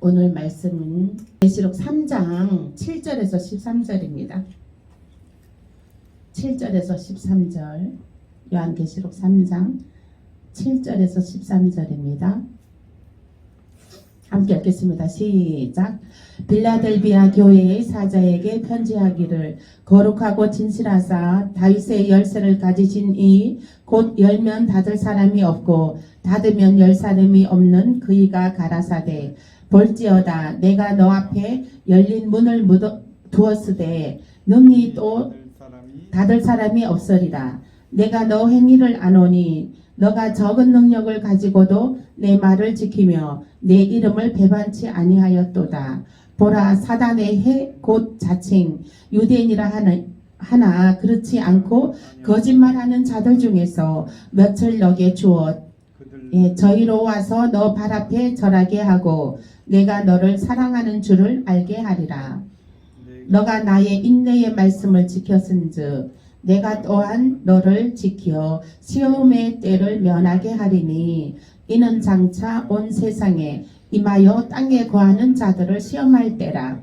오늘 말씀은 계시록 3장 7절에서 13절입니다. 7절에서 13절, 요한계시록 3장 7절에서 13절입니다. 함께 읽겠습니다. 시작. 빌라델비아 교회의 사자에게 편지하기를, 거룩하고 진실하사 다윗의 열쇠를 가지신 이 곧 열면 닫을 사람이 없고 닫으면 열 사람이 없는 그이가 가라사대, 볼지어다 내가 너 앞에 열린 문을 두었으되 능히 또 닫을 사람이 없으리라. 내가 너 행위를 아노니 너가 적은 능력을 가지고도 내 말을 지키며 내 이름을 배반치 아니하였도다. 보라, 사단의 해 곧 자칭 유대인이라 하나 그렇지 않고 거짓말하는 자들 중에서 몇을 너게 주어 저희로 와서 너 발 앞에 절하게 하고 내가 너를 사랑하는 줄을 알게 하리라. 너가 나의 인내의 말씀을 지켰은즉 내가 또한 너를 지켜 시험의 때를 면하게 하리니 이는 장차 온 세상에 임하여 땅에 거하는 자들을 시험할 때라.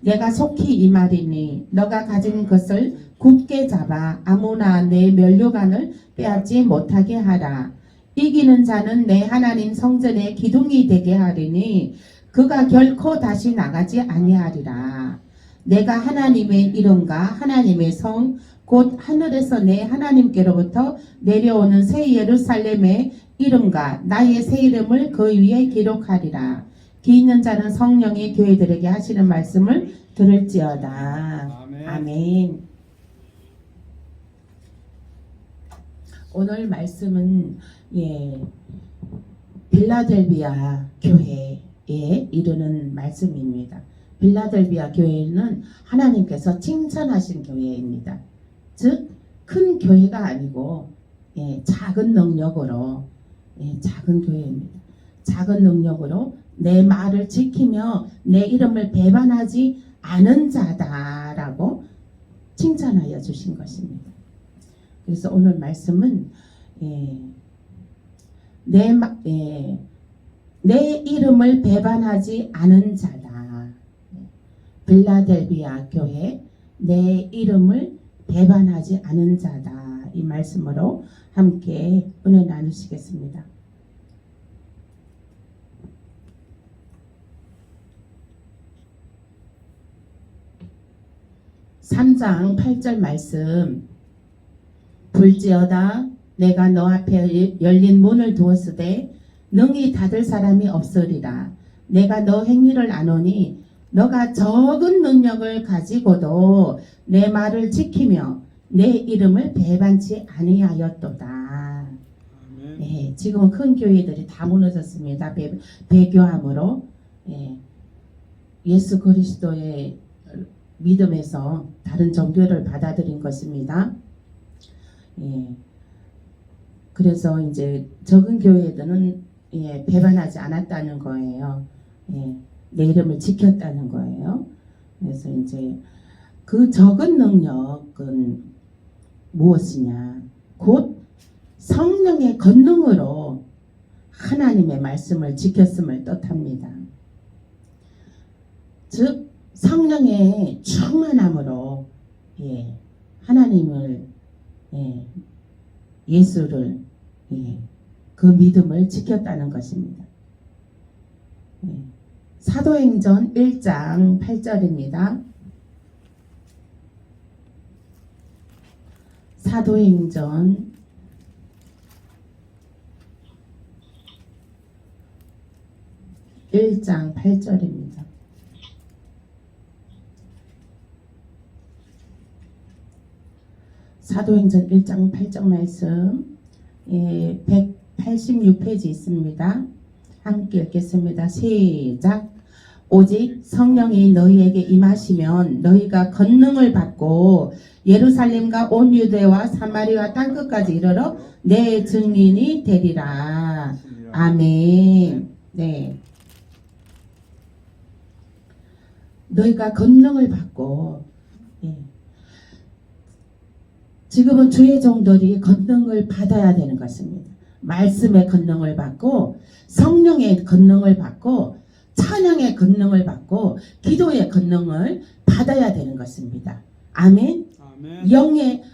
내가 속히 이 말이니 너가 가진 것을 굳게 잡아 아무나 내 면류관을 빼앗지 못하게 하라. 이기는 자는 내 하나님 성전의 기둥이 되게 하리니 그가 결코 다시 나가지 아니하리라. 내가 하나님의 이름과 하나님의 성 곧 하늘에서 내 하나님께로부터 내려오는 새 예루살렘의 이름과 나의 새 이름을 그 위에 기록하리라. 기 있는 자는 성령의 교회들에게 하시는 말씀을 들을지어다. 아멘. 아멘. 오늘 말씀은 빌라델비아 교회에 이르는 말씀입니다. 빌라델비아 교회는 하나님께서 칭찬하신 교회입니다. 즉 큰 교회가 아니고 작은 능력으로 작은 교회입니다. 작은 능력으로 내 말을 지키며 내 이름을 배반하지 않은 자다라고 칭찬하여 주신 것입니다. 그래서 오늘 말씀은 내 이름을 배반하지 않은 자다. 빌라델비아 교회 내 이름을 배반하지 않은 자다. 이 말씀으로 함께 은혜 나누시겠습니다. 3장 8절 말씀. 볼지어다 내가 너 앞에 열린 문을 두었으되 능히 닫을 사람이 없으리라. 내가 너 행위를 아노니 너가 적은 능력을 가지고도 내 말을 지키며 내 이름을 배반치 아니하였도다. 지금은 큰 교회들이 다 무너졌습니다. 배교함으로 예수 그리스도의 믿음에서 다른 종교를 받아들인 것입니다. 그래서 이제 적은 교회들은 배반하지 않았다는 거예요. 내 이름을 지켰다는 거예요. 그래서 이제 그 적은 능력은 무엇이냐? 곧 성령의 권능으로 하나님의 말씀을 지켰음을 뜻합니다. 즉 성령의 충만함으로 하나님을 예수를 그 믿음을 지켰다는 것입니다. 사도행전 1장 8절입니다. 사도행전 1장 8절입니다. 사도행전 1장 8절 말씀 186페이지 있습니다. 함께 읽겠습니다. 시작. 오직 성령이 너희에게 임하시면 너희가 권능을 받고 예루살렘과 온 유대와 사마리아 땅끝까지 이르러 내 증인이 되리라. 아멘. 네. 너희가 권능을 받고 지금은 주의 종들이 권능을 받아야 되는 것입니다. 말씀의 권능을 받고 성령의 권능을 받고 찬양의 권능을 받고 기도의 권능을 받아야 되는 것입니다. 아멘. 아멘. 영의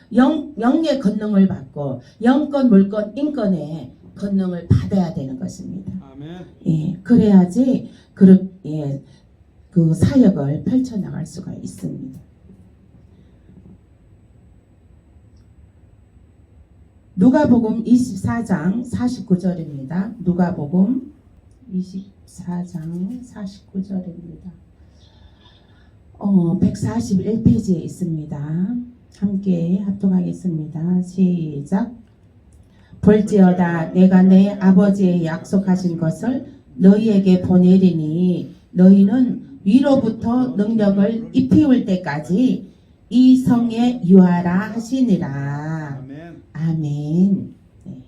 권능을 받고 영권, 물권, 인권의 권능을 받아야 되는 것입니다. 아멘. 예, 그래야지 그 사역을 펼쳐나갈 수가 있습니다. 누가복음 24장 49절입니다. 누가복음 24장 49절입니다. 141페이지에 있습니다. 함께 합독하겠습니다. 시작. 볼지어다 내가 내 아버지의 약속하신 것을 너희에게 보내리니 너희는 위로부터 능력을 입히올 때까지 이 성에 유하라 하시니라. 아멘. 아멘. 네.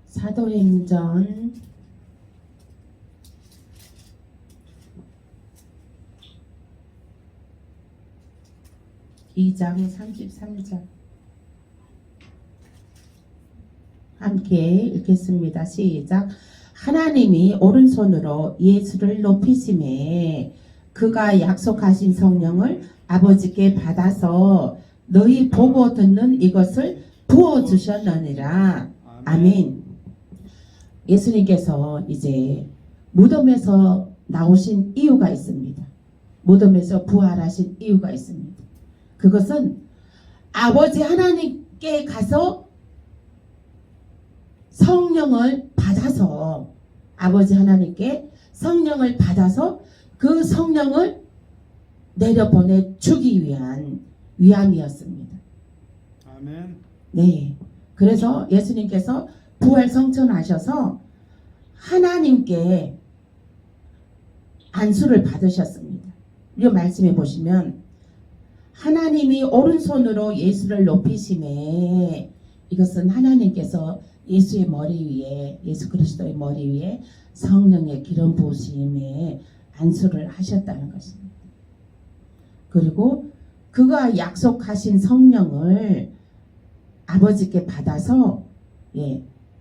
사도행전 2장 33절 함께 읽겠습니다. 시작. 하나님이 오른손으로 예수를 높이심에 그가 약속하신 성령을 아버지께 받아서 너희 보고 듣는 이것을 부어주셨느니라. 아멘. 예수님께서 이제 무덤에서 나오신 이유가 있습니다. 무덤에서 부활하신 이유가 있습니다. 그것은 아버지 하나님께 가서 성령을 받아서 아버지 하나님께 성령을 받아서 그 성령을 내려보내 주기 위한 위함이었습니다. 아멘. 네. 그래서 예수님께서 부활 성천하셔서 하나님께 안수를 받으셨습니다. 이 말씀해 보시면 하나님이 오른손으로 예수를 높이심에 이것은 하나님께서 예수의 머리 위에 예수 그리스도의 머리 위에 성령의 기름 부으심에 안수를 하셨다는 것입니다. 그리고 그가 약속하신 성령을 아버지께 받아서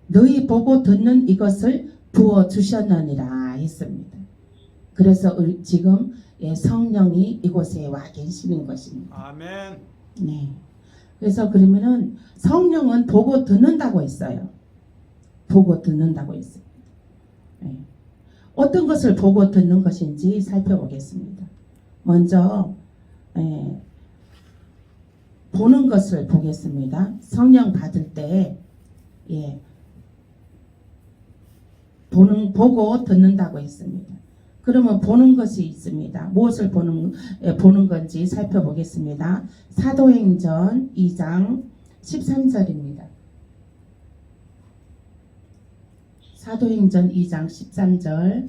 너희 보고 듣는 이것을 부어 주셨느니라 했습니다. 그래서 지금 성령이 이곳에 와 계시는 것입니다. 아멘. 네. 그래서 그러면은 성령은 보고 듣는다고 했어요. 보고 듣는다고 했습니다. 네. 어떤 것을 보고 듣는 것인지 살펴보겠습니다. 먼저 보는 것을 보겠습니다. 성령 받을 때 보고 듣는다고 했습니다. 그러면 보는 것이 있습니다. 무엇을 보는 건지 살펴보겠습니다. 사도행전 2장 13절입니다. 사도행전 2장 13절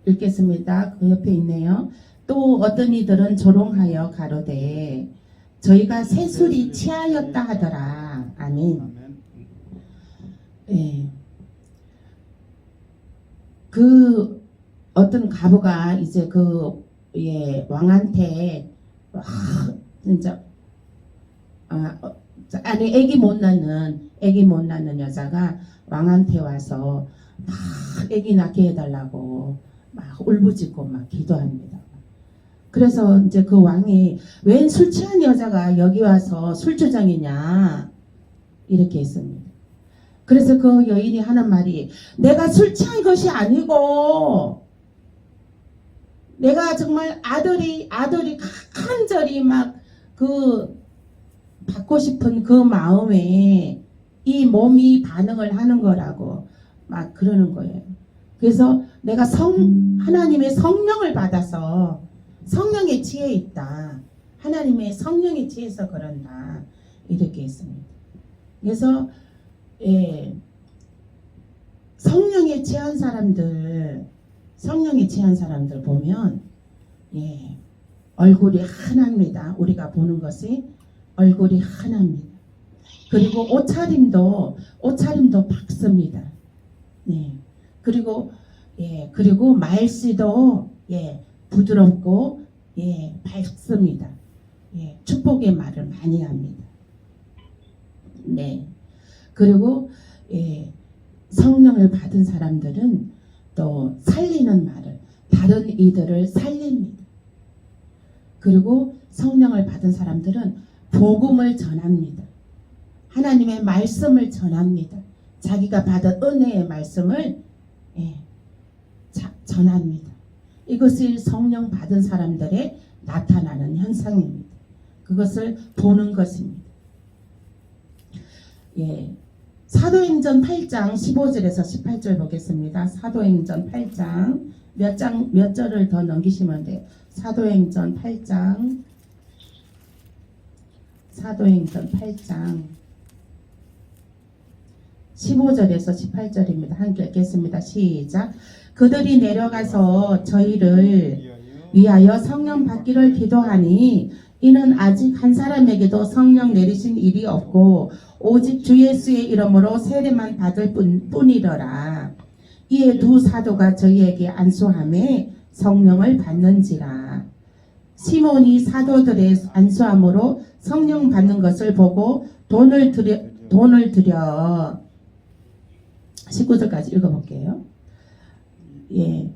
읽겠습니다. 그 옆에 있네요. 또 어떤 이들은 조롱하여 가로되 저희가 새술이 취하였다 하더라. 아멘. 아멘. 예. 그 어떤 가부가 이제 왕한테 진짜 아니 애기 못 낳는 여자가 왕한테 와서 막 애기 낳게 해달라고 막 울부짖고 막 기도합니다. 그래서 이제 그 왕이 웬 술 취한 여자가 여기 와서 술주정이냐 이렇게 했습니다. 그래서 그 여인이 하는 말이 내가 술 취한 것이 아니고 내가 정말 아들이 간절히 막 받고 싶은 그 마음에 이 몸이 반응을 하는 거라고 막 그러는 거예요. 그래서 내가 하나님의 성령을 받아서 성령의 지혜 있다. 하나님의 성령의 지혜에서 그런다. 이렇게 했습니다. 그래서 성령에 취한 사람들 보면 얼굴이 환합니다. 우리가 보는 것이 얼굴이 환합니다. 그리고 옷차림도 밝습니다. 네. 그리고 말씨도 부드럽고 밝습니다. 축복의 말을 많이 합니다. 네. 그리고 성령을 받은 사람들은 또 살리는 말을, 다른 이들을 살립니다. 그리고 성령을 받은 사람들은 복음을 전합니다. 하나님의 말씀을 전합니다. 자기가 받은 은혜의 말씀을 전합니다. 이것이 성령 받은 사람들의 나타나는 현상입니다. 그것을 보는 것입니다. 사도행전 8장 15절에서 18절 보겠습니다. 사도행전 8장 몇 절을 더 넘기시면 돼요. 사도행전 8장 15절에서 18절입니다. 함께 읽겠습니다. 시작. 그들이 내려가서 저희를 위하여 성령 받기를 기도하니 이는 아직 한 사람에게도 성령 내리신 일이 없고 오직 주 예수의 이름으로 세례만 받을 뿐이더라. 이에 두 사도가 저희에게 안수하매 성령을 받는지라. 시몬이 사도들의 안수함으로 성령 받는 것을 보고 돈을 들여 19절까지 읽어볼게요.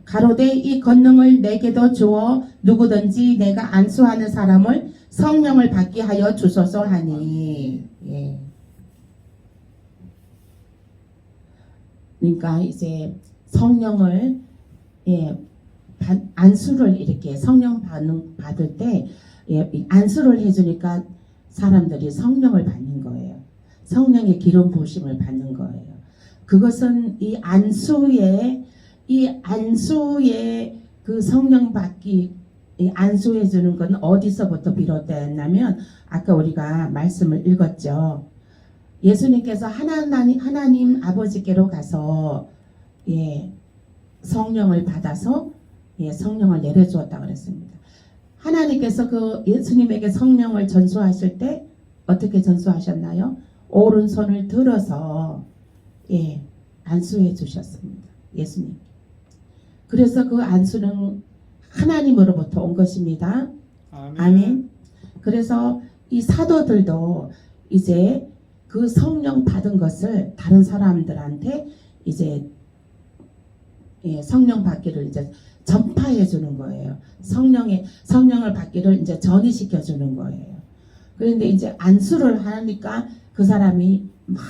가로되 이 권능을 내게도 주어 누구든지 내가 안수하는 사람을 성령을 받게 하여 주소서 하니. 그러니까 이제 성령을 안수를 이렇게 성령 받을 때 안수를 해주니까 사람들이 성령을 받는 거예요. 성령의 기름 부으심을 받는 거예요. 그것은 이 안수의 그 성령 받기, 안수해 주는 건 어디서부터 비롯되었냐면 아까 우리가 말씀을 읽었죠. 예수님께서 하나님 아버지께로 가서 성령을 받아서 성령을 내려주었다고 그랬습니다. 하나님께서 그 예수님에게 성령을 전수하실 때 어떻게 전수하셨나요? 오른손을 들어서 안수해 주셨습니다. 예수님. 그래서 그 안수는 하나님으로부터 온 것입니다. 아멘. 그래서 이 사도들도 이제 그 성령 받은 것을 다른 사람들한테 이제 성령 받기를 이제 전파해 주는 거예요. 성령을 받기를 이제 전이시켜 주는 거예요. 그런데 이제 안수를 하니까 그 사람이 막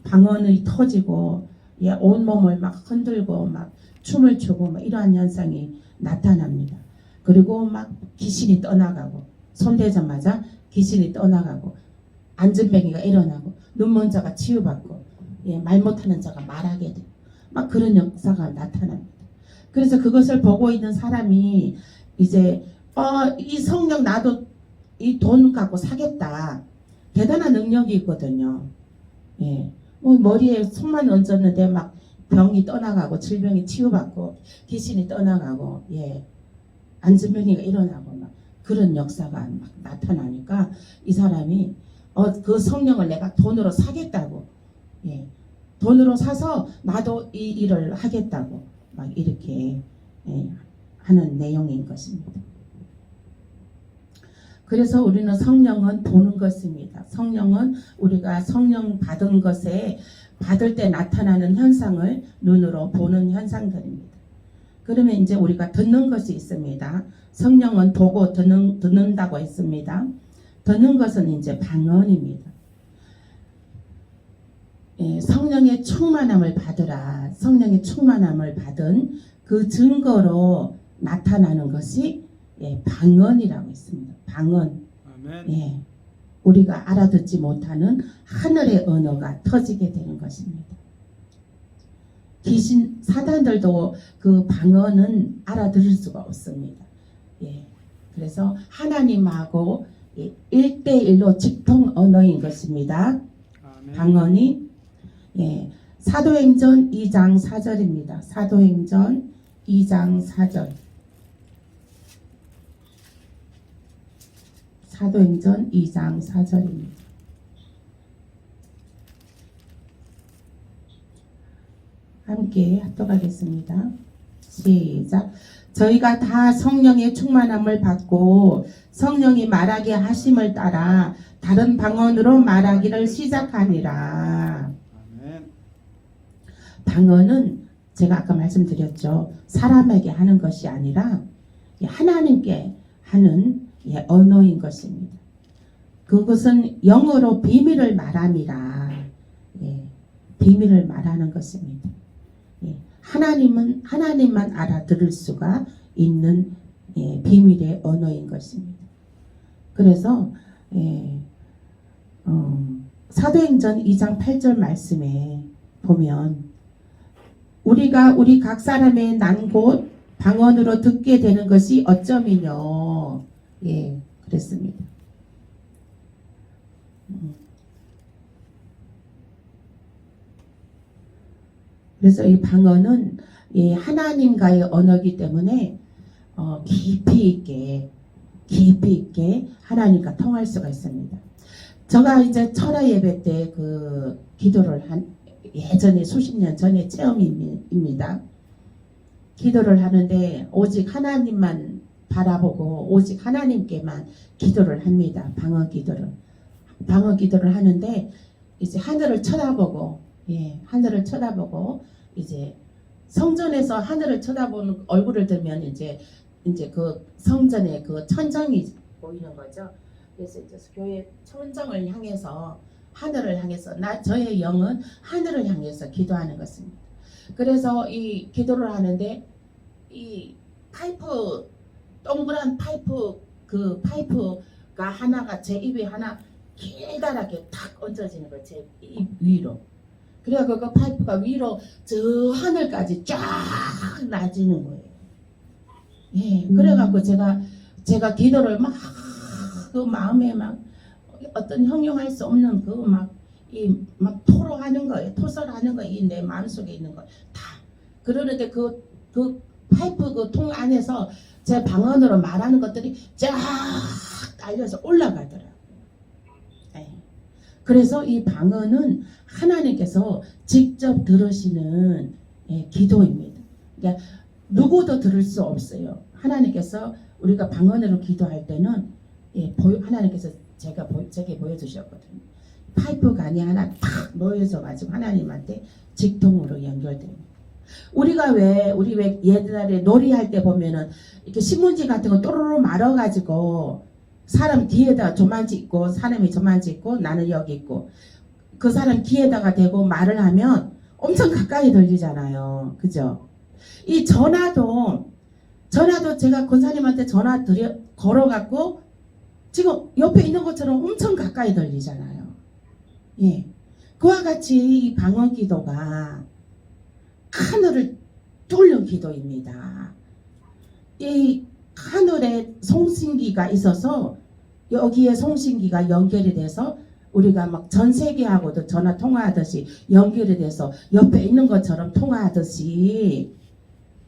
방언이 터지고 온몸을 막 흔들고 막 춤을 추고 막 이러한 현상이 나타납니다. 그리고 막 귀신이 떠나가고 손대자마자 귀신이 떠나가고 안진뱅이가 일어나고 눈먼 자가 치유받고 말 못하는 자가 말하게 되고 막 그런 역사가 나타납니다. 그래서 그것을 보고 있는 사람이 이제 이 성령 나도 이 돈 갖고 사겠다. 대단한 능력이 있거든요. 머리에 손만 얹었는데 막 병이 떠나가고 질병이 치유받고 귀신이 떠나가고 안진뱅이가 일어나고 막 그런 역사가 막 나타나니까 이 사람이 그 성령을 내가 돈으로 사겠다고 돈으로 사서 나도 이 일을 하겠다고 막 이렇게 하는 내용인 것입니다. 그래서 우리는 성령은 보는 것입니다. 성령은 우리가 성령 받은 것에 받을 때 나타나는 현상을 눈으로 보는 현상들입니다. 그러면 이제 우리가 듣는 것이 있습니다. 성령은 보고 듣는다고 했습니다. 듣는 것은 이제 방언입니다. 성령의 충만함을 받으라. 성령의 충만함을 받은 그 증거로 나타나는 것이 방언이라고 했습니다. 방언. 아멘. 우리가 알아듣지 못하는 하늘의 언어가 터지게 되는 것입니다. 사단들도 그 방언은 알아들을 수가 없습니다. 그래서 하나님하고 1대1로 직통 언어인 것입니다. 아멘. 방언이 사도행전 2장 4절입니다. 사도행전 2장 4절. 사도행전 2장 4절입니다. 함께 합독하겠습니다. 시작. 저희가 다 성령의 충만함을 받고 성령이 말하게 하심을 따라 다른 방언으로 말하기를 시작하니라. 아멘. 방언은 제가 아까 말씀드렸죠. 사람에게 하는 것이 아니라 하나님께 하는 언어인 것입니다. 그것은 영어로 비밀을 말함이라. 비밀을 말하는 것입니다. 하나님만 알아들을 수가 있는 비밀의 언어인 것입니다. 그래서 사도행전 2장 8절 말씀에 보면 우리가 우리 각 사람의 난 곳 방언으로 듣게 되는 것이 어쩌미뇨. 그랬습니다. 그래서 이 방언은 하나님과의 언어이기 때문에 깊이 있게 하나님과 통할 수가 있습니다. 제가 이제 철야 예배 때 그 기도를 예전에 수십 년 전에 체험입니다. 기도를 하는데 오직 하나님만 바라보고 오직 하나님께만 기도를 합니다. 방언 기도를 하는데 이제 하늘을 쳐다보고 이제 성전에서 하늘을 쳐다보는 얼굴을 들면 이제 그 성전의 그 천정이 보이는 거죠. 그래서 이제 교회 천정을 향해서 하늘을 향해서 저의 영은 하늘을 향해서 기도하는 것입니다. 그래서 이 기도를 하는데 이 파이프 동그란 파이프 그 파이프가 하나가 제 입에 하나 길다랗게 탁 얹어지는 거예요. 제 입 위로. 그래서 그 파이프가 위로 저 하늘까지 쫙 나지는 거예요. 그래갖고 제가 기도를 막 그 마음에 막 어떤 형용할 수 없는 그 막 토로하는 거예요. 토설하는 거예요. 내 마음속에 있는 거 다. 그러는데 그 파이프 그 통 안에서 제 방언으로 말하는 것들이 쫙 달려서 올라가더라고요. 그래서 이 방언은 하나님께서 직접 들으시는 기도입니다. 그러니까 누구도 들을 수 없어요. 하나님께서 우리가 방언으로 기도할 때는 하나님께서 제게 보여주셨거든요. 파이프 간이 하나 탁 놓여져가지고 하나님한테 직통으로 연결됩니다. 우리 왜 옛날에 놀이할 때 보면은 이렇게 신문지 같은 거 또르르 말아가지고 사람 뒤에다 조만지 있고 사람이 조만지 있고 나는 여기 있고 그 사람 귀에다가 대고 말을 하면 엄청 가까이 들리잖아요. 그죠? 이 전화도 제가 권사님한테 전화 걸어갖고 지금 옆에 있는 것처럼 엄청 가까이 들리잖아요. 그와 같이 이 방언 기도가 하늘을 뚫는 기도입니다. 이 하늘에 송신기가 있어서 여기에 송신기가 연결이 돼서 우리가 막 전 세계하고도 전화 통화하듯이 연결이 돼서 옆에 있는 것처럼 통화하듯이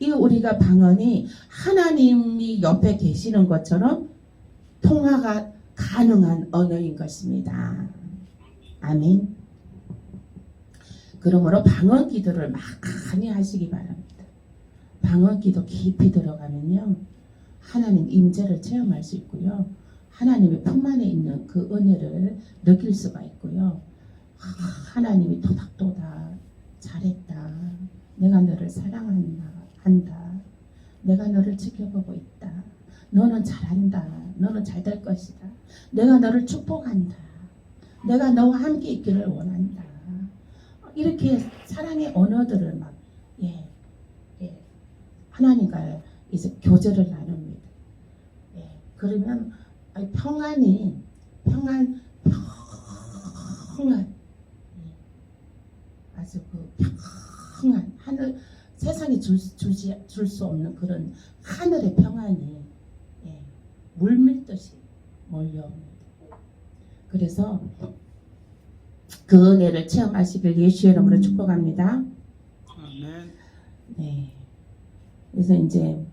이 우리가 방언이 하나님이 옆에 계시는 것처럼 통화가 가능한 언어인 것입니다. 아멘. 그러므로 방언 기도를 많이 하시기 바랍니다. 방언 기도 깊이 들어가면요. 하나님 임재를 체험할 수 있고요. 하나님의 품 안에 있는 그 은혜를 느낄 수가 있고요. 하나님이 토닥토닥 잘했다. 내가 너를 사랑한다. 내가 너를 지켜보고 있다. 너는 잘한다. 너는 잘 될 것이다. 내가 너를 축복한다. 내가 너와 함께 있기를 원한다. 이렇게 사랑의 언어들을 막 하나님과 이제 교제를 나눕니다. 그러면 평안 아주 그 평안 하늘 세상이 줄 수 없는 그런 하늘의 평안이 물밀듯이 몰려옵니다. 그래서 그 은혜를 체험하시길 예수의 이름으로 축복합니다. 아멘. 그래서 이제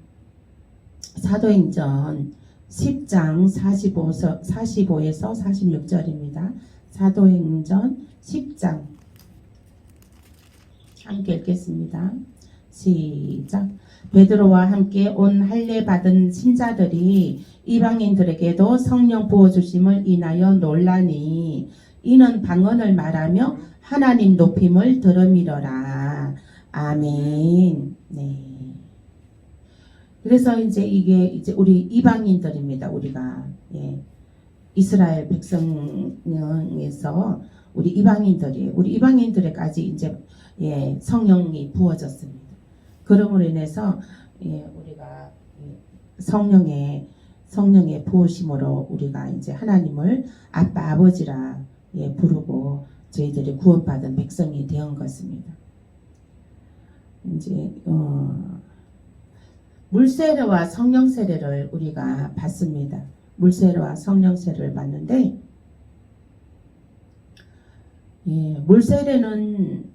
사도행전 10장 45에서 46절입니다. 사도행전 10장 함께 읽겠습니다. 시작. 베드로와 함께 온 할례 받은 신자들이 이방인들에게도 성령 부어 주심을 인하여 놀라니 이는 방언을 말하며 하나님 높임을 들음이러라. 아멘. 네. 그래서 이제 이게 이제 우리 이방인들입니다. 우리가 이스라엘 백성에서 우리 이방인들에까지 이제 성령이 부어졌습니다. 그러므로 인해서 우리가 성령의 부으심으로 우리가 이제 하나님을 아빠 아버지라 부르고 저희들이 구원받은 백성이 되은 것입니다. 이제 물세례와 성령 세례를 우리가 받습니다. 물세례와 성령 세례를 받는데 물세례는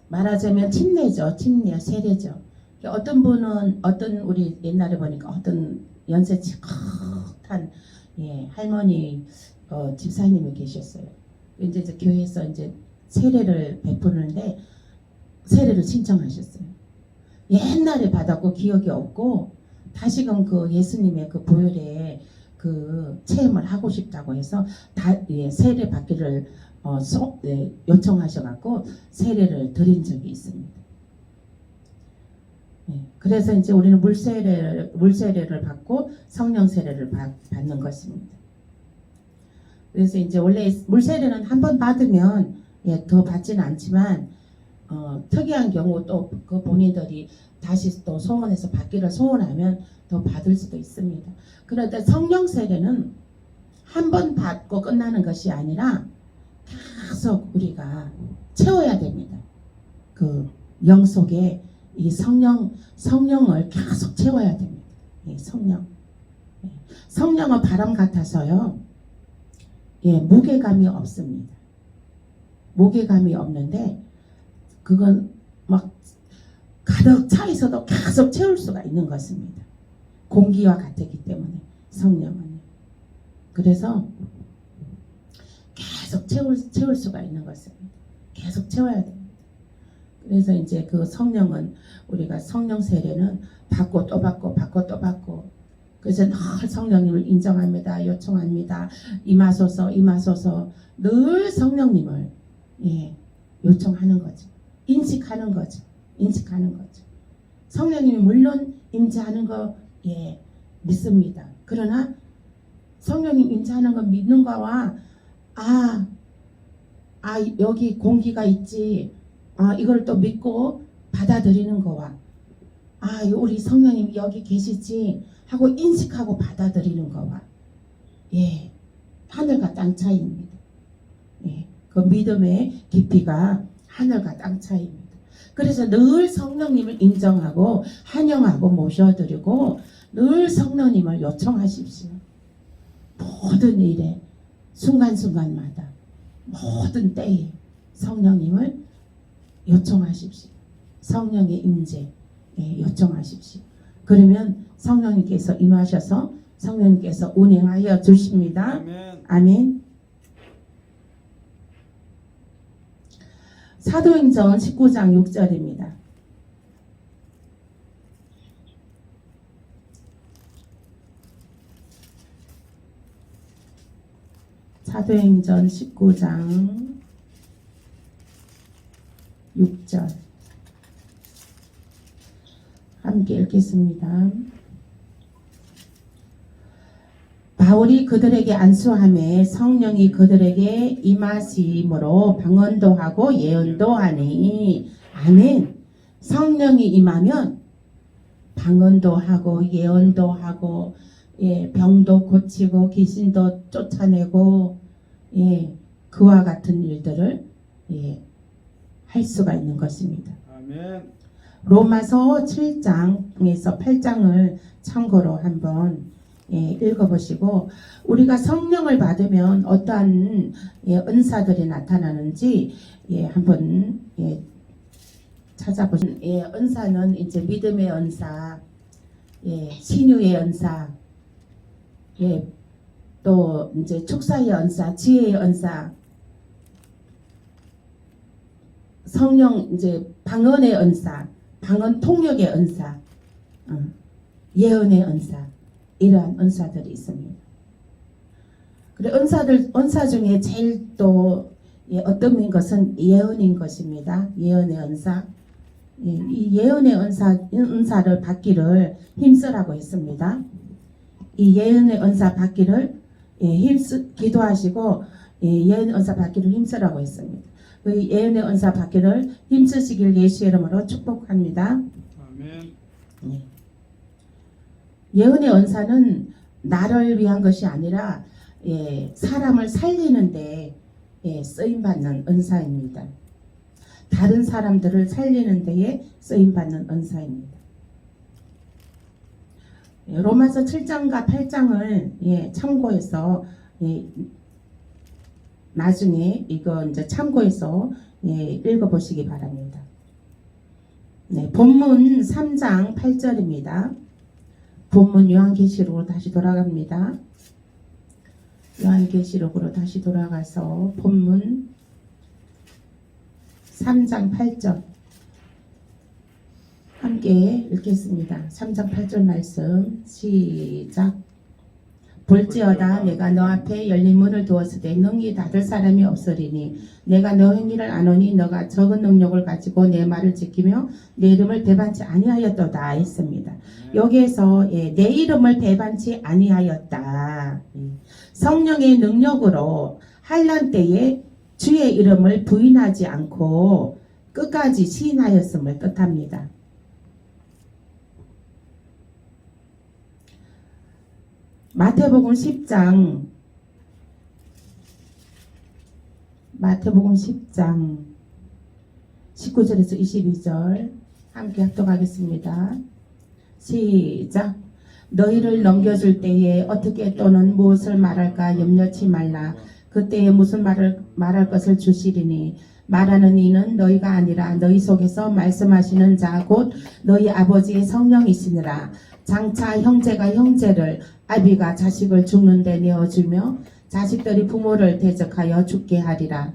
말하자면 침례죠. 침례, 세례죠. 어떤 분은 우리 옛날에 보니까 어떤 연세치 큰 할머니 집사님이 계셨어요. 이제 교회에서 이제 세례를 베푸는데 세례를 신청하셨어요. 옛날에 받았고 기억이 없고 다시금 그 예수님의 그 보혈에 그 체험을 하고 싶다고 해서 세례 받기를 요청하셔갖고 세례를 드린 적이 있습니다. 그래서 이제 우리는 물세례를 받고 성령 세례를 받는 것입니다. 그래서 이제 원래 물세례는 한 번 받으면 더 받지는 않지만 특이한 경우 또 그 본인들이 다시 또 소원해서 받기를 소원하면 더 받을 수도 있습니다. 그런데 성령 세례는 한 번 받고 끝나는 것이 아니라 계속 우리가 채워야 됩니다. 그 영 속에 이 성령을 계속 채워야 됩니다. 성령은 바람 같아서요. 무게감이 없습니다. 무게감이 없는데 그건 막 가득 차 있어도 계속 채울 수가 있는 것입니다. 공기와 같기 때문에 성령은. 그래서 계속 채울 수가 있는 것입니다. 계속 채워야 됩니다. 그래서 이제 그 성령은 우리가 성령 세례는 받고 또 받고 그래서 늘 성령님을 인정합니다. 요청합니다. 임하소서 늘 성령님을 요청하는 거죠. 인식하는 거죠. 성령님이 물론 임재하는 거 믿습니다. 그러나 성령님 임재하는 거 믿는 거와 여기 공기가 있지. 이걸 또 믿고 받아들이는 거와 우리 성령님 여기 계시지 하고 인식하고 받아들이는 거와 하늘과 땅 차이입니다. 그 믿음의 깊이가 하늘과 땅 차이입니다. 그래서 늘 성령님을 인정하고 환영하고 모셔드리고 늘 성령님을 요청하십시오. 모든 일에 순간순간마다 모든 때에 성령님을 요청하십시오. 성령의 임재 요청하십시오. 그러면 성령님께서 임하셔서 성령님께서 운행하여 주십니다. 아멘. 사도행전 19장 6절입니다. 사도행전 19장 6절 함께 읽겠습니다. 바울이 그들에게 안수하매 성령이 그들에게 임하심으로 방언도 하고 예언도 하니 아멘. 성령이 임하면 방언도 하고 예언도 하고 병도 고치고 귀신도 쫓아내고 그와 같은 일들을 할 수가 있는 것입니다. 아멘. 로마서 7장에서 8장을 참고로 한번 읽어보시고 우리가 성령을 받으면 어떠한 은사들이 나타나는지 한번 찾아보시면 은사는 이제 믿음의 은사, 신유의 은사, 또 이제 축사의 은사, 지혜의 은사, 성령 이제 방언의 은사, 방언 통역의 은사, 예언의 은사, 이러한 은사들이 있습니다. 그래 은사 중에 제일 또 어떤 것은 예언인 것입니다. 예언의 은사. 이 예언의 은사를 받기를 힘쓰라고 했습니다. 이 예언의 은사 받기를 기도하시고 예언의 은사 받기를 힘쓰라고 했습니다. 그 예언의 은사 받기를 힘쓰시길 예수의 이름으로 축복합니다. 아멘. 예언의 은사는 나를 위한 것이 아니라 사람을 살리는데 쓰임받는 은사입니다. 다른 사람들을 살리는 데에 쓰임받는 은사입니다. 로마서 7장과 8장을 참고해서 나중에 이거 이제 참고해서 읽어보시기 바랍니다. 본문 3장 8절입니다. 본문 요한계시록으로 다시 돌아갑니다. 요한계시록으로 다시 돌아가서 본문 3장 8절 함께 읽겠습니다. 3장 8절 말씀 시작. 볼지어다 내가 너 앞에 열린 문을 두었으되 능히 닫을 사람이 없으리니 내가 너 행위를 아노니 너가 적은 능력을 가지고 내 말을 지키며 내 이름을 배반치 아니하였도다 했습니다. 여기에서 내 이름을 배반치 아니하였다. 성령의 능력으로 환난 때에 주의 이름을 부인하지 않고 끝까지 시인하였음을 뜻합니다. 마태복음 10장 19절에서 22절 함께 합독하겠습니다. 시작. 너희를 넘겨줄 때에 어떻게 또는 무엇을 말할까 염려치 말라. 그때에 무슨 말할 것을 주시리니 말하는 이는 너희가 아니라 너희 속에서 말씀하시는 자 곧 너희 아버지의 성령이시니라. 장차 형제가 형제를 아비가 자식을 죽는 데 내어주며 자식들이 부모를 대적하여 죽게 하리라.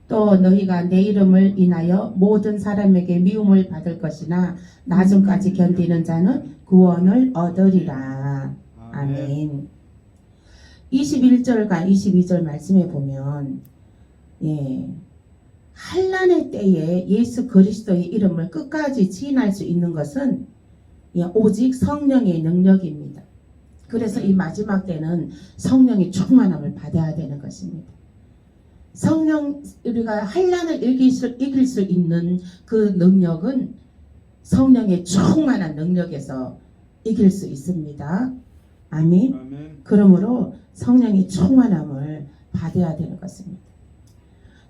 또 너희가 내 이름을 인하여 모든 사람에게 미움을 받을 것이나 나중까지 견디는 자는 구원을 얻으리라. 아멘. 21절과 22절 말씀에 보면 환난의 때에 예수 그리스도의 이름을 끝까지 지인할 수 있는 것은 오직 성령의 능력입니다. 그래서 이 마지막 때는 성령의 충만함을 받아야 되는 것입니다. 우리가 환난을 이길 수 있는 그 능력은 성령의 충만한 능력에서 이길 수 있습니다. 아멘. 그러므로 성령의 충만함을 받아야 되는 것입니다.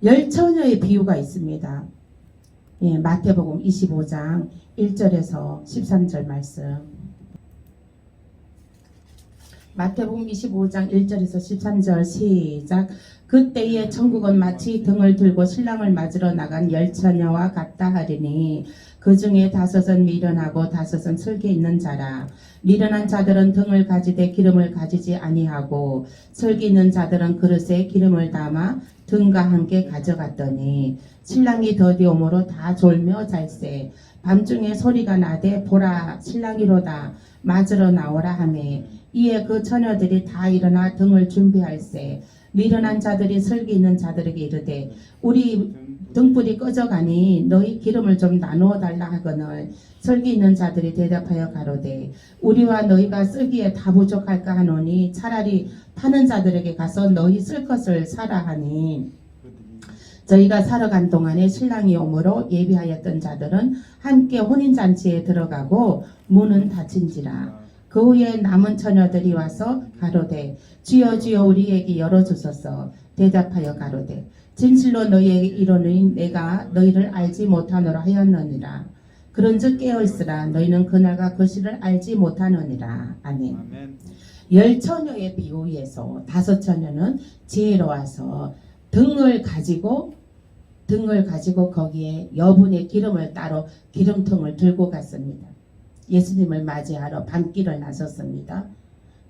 열처녀의 비유가 있습니다. 마태복음 25장 1절에서 13절 말씀. 마태복음 25장 1절에서 13절 시작. 그때의 천국은 마치 등을 들고 신랑을 맞으러 나간 열처녀와 같다 하리니 그 중에 5은 미련하고 5은 슬기 있는 자라. 미련한 자들은 등을 가지되 기름을 가지지 아니하고 슬기 있는 자들은 그릇에 기름을 담아 등과 함께 가져갔더니 신랑이 더디 오므로 다 졸며 잘세. 밤중에 소리가 나되 보라 신랑이로다 맞으러 나오라 하매 이에 그 처녀들이 다 일어나 등을 준비할세. 미련한 자들이 슬기 있는 자들에게 이르되 우리 등불이 꺼져가니 너희 기름을 좀 나누어 달라 하거늘 슬기 있는 자들이 대답하여 가로되 우리와 너희가 쓰기에 다 부족할까 하노니 차라리 파는 자들에게 가서 너희 쓸 것을 사라 하니 저희가 사러 간 동안에 신랑이 오므로 예비하였던 자들은 함께 혼인잔치에 들어가고 문은 닫힌지라. 그 후에 남은 처녀들이 와서 가로되 주여 주여 우리에게 열어주소서. 대답하여 가로되 진실로 너희에게 이르노니 내가 너희를 알지 못하노라 하였느니라. 그런즉 깨어있으라. 너희는 그날과 그 시를 알지 못하느니라. 아멘. 열처녀의 비유에서 5처녀는 지혜로워서 등을 가지고 거기에 여분의 기름을 따로 기름통을 들고 갔습니다. 예수님을 맞이하러 밤길을 나섰습니다.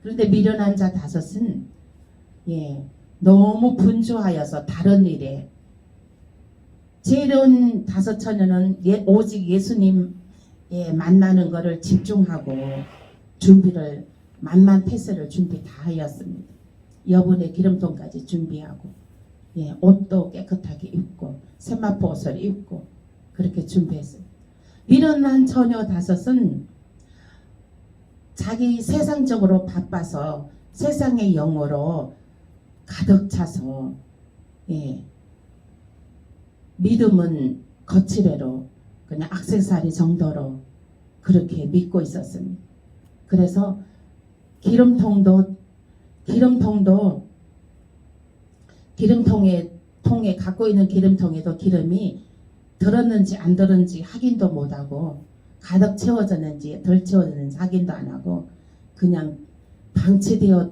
그런데 미련한 자 5은 너무 분주하여서 다른 일에 지혜로운 5처녀는 오직 예수님 만나는 거를 집중하고 준비를 만만 패스를 준비 다 하였습니다. 여분의 기름통까지 준비하고 옷도 깨끗하게 입고 세마포 옷을 입고 그렇게 준비했어요. 미련한 처녀 다섯은 자기 세상적으로 바빠서 세상의 영어로 가득 차서 믿음은 거칠애로 그냥 액세서리 정도로 그렇게 믿고 있었습니다. 그래서 기름통에 갖고 있는 기름통에도 기름이 들었는지 안 들었는지 확인도 못하고 가득 채워졌는지 덜 채워졌는지 확인도 안 하고 그냥 방치되어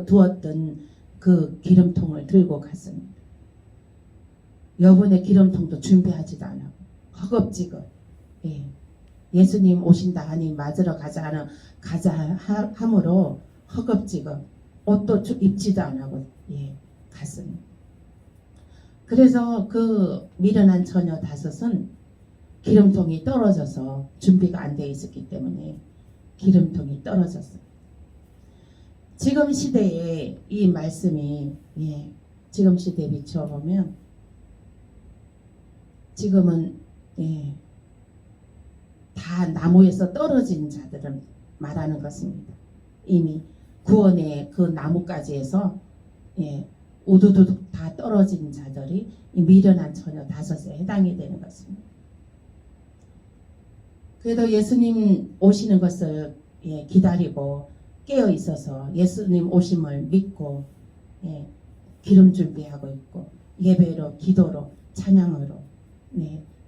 두었던 그 기름통을 들고 갔습니다. 여분의 기름통도 준비하지도 않았고 허겁지겁 예수님 오신다 하니 맞으러 가자 함으로 허겁지겁 옷도 입지도 안 하고 갔습니다. 그래서 그 미련한 처녀 다섯은 기름통이 떨어져서 준비가 안 돼 있었기 때문에 기름통이 떨어졌어요. 지금 시대에 이 말씀이 지금 시대에 비춰보면 지금은 다 나무에서 떨어진 자들을 말하는 것입니다. 이미 구원의 그 나무가지에서 우두두둑 다 떨어진 자들이 이 미련한 처녀 다섯에 해당이 되는 것입니다. 그래도 예수님 오시는 것을 기다리고 깨어 있어서 예수님 오심을 믿고 기름 준비하고 있고 예배로 기도로 찬양으로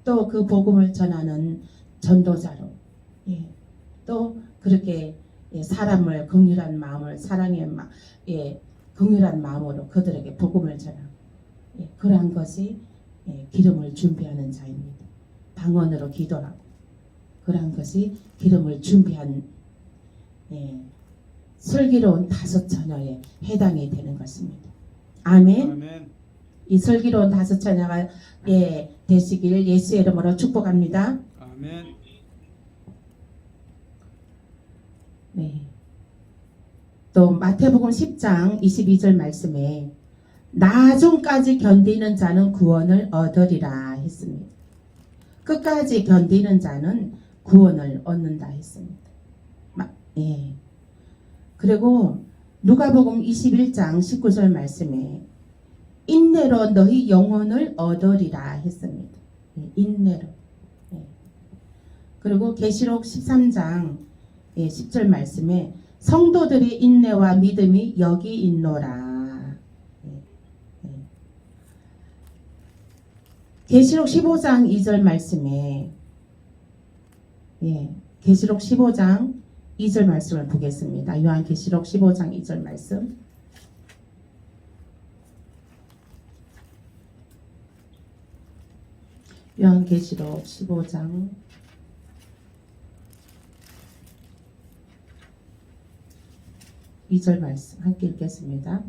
또 그 복음을 전하는 전도자로 또 그렇게 사람을 긍휼한 마음을 사랑의 긍휼한 마음으로 그들에게 복음을 전하고 그러한 것이 기름을 준비하는 자입니다. 방언으로 기도하고 그러한 것이 기름을 준비한 슬기로운 다섯 처녀에 해당이 되는 것입니다. 아멘. 아멘. 이 슬기로운 다섯 처녀가 되시길 예수의 이름으로 축복합니다. 아멘. 또 마태복음 10장 22절 말씀에 나중까지 견디는 자는 구원을 얻으리라 했습니다. 끝까지 견디는 자는 구원을 얻는다 했습니다. 그리고 누가복음 21장 19절 말씀에 인내로 너희 영혼을 얻으리라 했습니다. 인내로. 그리고 계시록 13장 10절 말씀에 성도들의 인내와 믿음이 여기 있노라. 계시록 15장 2절 말씀에 계시록 15장 2절 말씀을 보겠습니다. 요한계시록 15장 2절 말씀. 요한계시록 15장 2절 말씀 함께 읽겠습니다.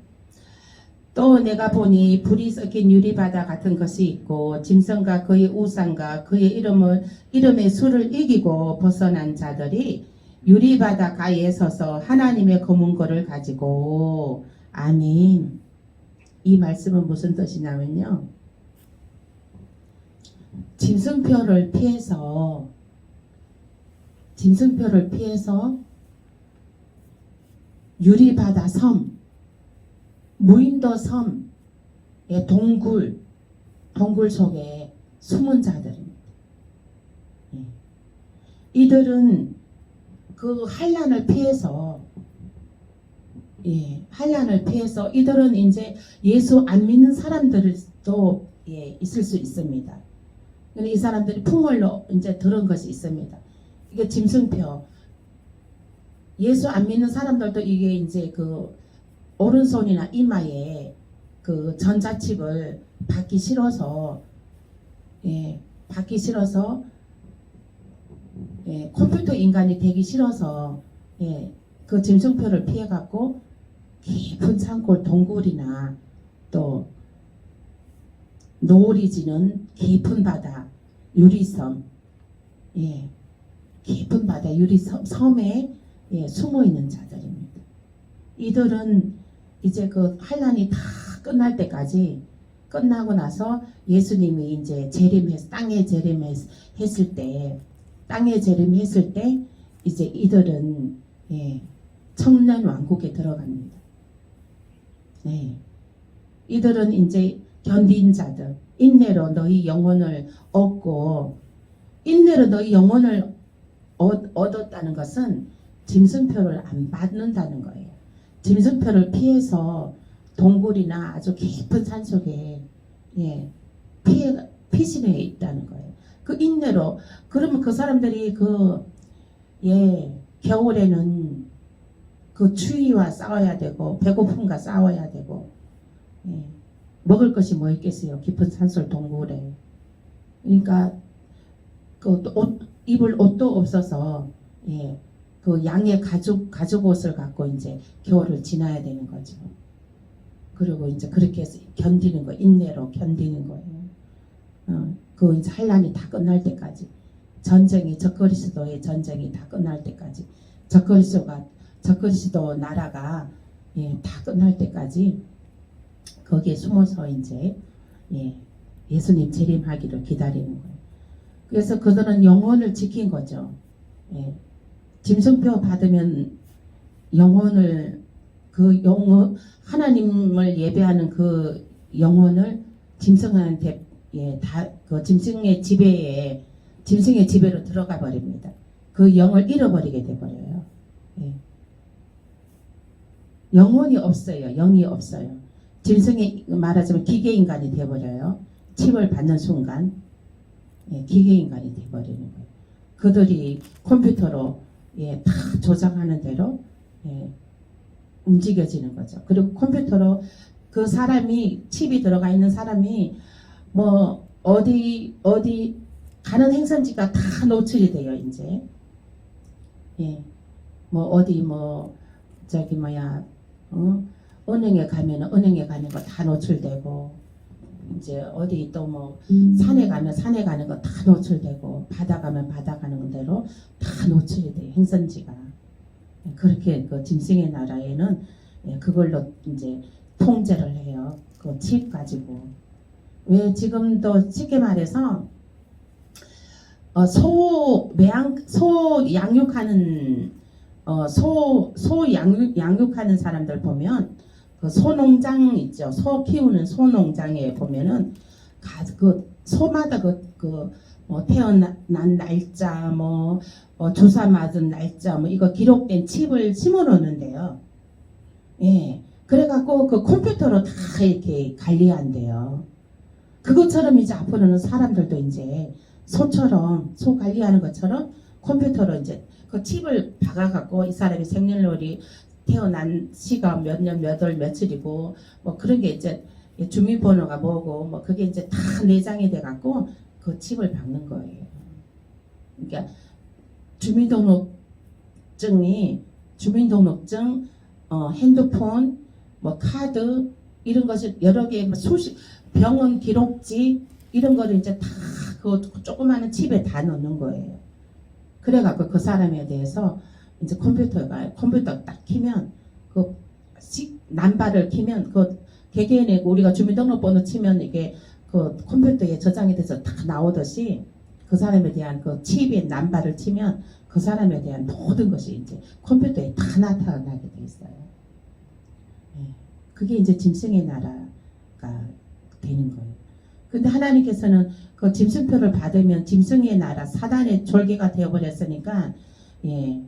또 내가 보니 불이 섞인 유리바다 같은 것이 있고 짐승과 그의 우상과 그의 이름의 수를 이기고 벗어난 자들이 유리바다 가에 서서 하나님의 검은고를 가지고 아멘. 이 말씀은 무슨 뜻이냐면요. 짐승표를 피해서 유리바다 섬, 무인도 섬의 동굴 속에 숨은 자들입니다. 이들은 그 환난을 피해서 이들은 이제 예수 안 믿는 사람들도 있을 수 있습니다. 이 사람들이 풍월로 이제 들은 것이 있습니다. 이게 짐승표. 예수 안 믿는 사람들도 이게 이제 그 오른손이나 이마에 그 전자칩을 받기 싫어서 컴퓨터 인간이 되기 싫어서 그 짐승표를 피해갖고 깊은 산골 동굴이나 또 노을이 지는 깊은 바다 유리섬 예, 깊은 바다 유리 섬에 예, 숨어 있는 자들입니다. 이들은 이제 그 환란이 다 끝날 때까지 끝나고 나서 예수님이 이제 땅에 재림했을 때 이제 이들은 예, 청년 왕국에 들어갑니다. 네. 이들은 이제 견딘 자들, 인내로 너희 영혼을 얻고, 인내로 너희 영혼을 얻었다는 것은 짐승표를 안 받는다는 거예요. 짐승표를 피해서 동굴이나 아주 깊은 산속에 예, 피신해 있다는 거예요. 그 인내로. 그러면 그 사람들이 겨울에는 그 추위와 싸워야 되고 배고픔과 싸워야 되고 예, 먹을 것이 뭐 있겠어요. 깊은 산속 동굴에. 그러니까 입을 옷도 없어서 예, 그 양의 가죽 옷을 갖고 이제 겨울을 지나야 되는 거죠. 그리고 이제 그렇게 해서 견디는 거, 인내로 견디는 거예요. 그 이제 환란이 다 끝날 때까지, 적그리스도의 전쟁이 다 끝날 때까지, 적그리스도 나라가 예, 다 끝날 때까지 거기에 숨어서 이제 예, 예수님 재림하기를 기다리는 거예요. 그래서 그들은 영혼을 지킨 거죠. 예, 짐승표 받으면 영혼을 하나님을 예배하는 그 영혼을 짐승한테 예, 그 짐승의 지배로 들어가 버립니다. 그 영을 잃어버리게 돼 버려요. 예. 영혼이 없어요. 영이 없어요. 짐승이 말하자면 기계 인간이 돼 버려요. 칩을 받는 순간 예, 기계 인간이 돼 버리는 거예요. 그들이 컴퓨터로 예, 다 조작하는 대로 예, 움직여지는 거죠. 그리고 컴퓨터로 그 사람이 칩이 들어가 있는 사람이 뭐 어디 가는 행선지가 다 노출이 돼요. 이제 예, 은행에 가면은 은행에 가는 거 다 노출되고 이제 어디 또 뭐 산에 가는 거 다 노출되고 바다 가면 바다 가는 대로 다 노출이 돼요. 행선지가. 그렇게 그 짐승의 나라에는 그걸로 이제 통제를 해요. 그 칩 가지고. 왜 지금도 쉽게 말해서 소 양육하는 사람들 보면 그 소농장 있죠. 소 키우는 소농장에 보면은 그 소마다 태어난 날짜 주사 맞은 날짜 이거 기록된 칩을 심어 놓는데요. 예. 그래갖고 그 컴퓨터로 다 이렇게 관리한대요. 그것처럼 이제 앞으로는 사람들도 이제 소 관리하는 것처럼 컴퓨터로 이제 그 칩을 박아갖고 이 사람이 생년월일 태어난 시가 몇 년 몇 월 며칠이고 그런 게 이제 주민번호가 뭐고 그게 이제 다 내장이 돼갖고 그 칩을 박는 거예요. 그러니까 주민등록증, 핸드폰, 카드 이런 것을 여러 개 병원 기록지 이런 거를 이제 다 그 조그마한 칩에 다 넣는 거예요. 그래갖고 그 사람에 대해서 이제 컴퓨터 딱 키면 남바를 키면 개개인의 우리가 주민등록번호 치면 이게 그 컴퓨터에 저장이 돼서 다 나오듯이 그 사람에 대한 그 칩의 남바를 치면 그 사람에 대한 모든 것이 이제 컴퓨터에 다 나타나게 돼 있어요. 예. 그게 이제 짐승의 나라가 되는 거예요. 근데 하나님께서는 그 짐승표를 받으면 짐승의 나라, 사단의 졸개가 되어버렸으니까, 예,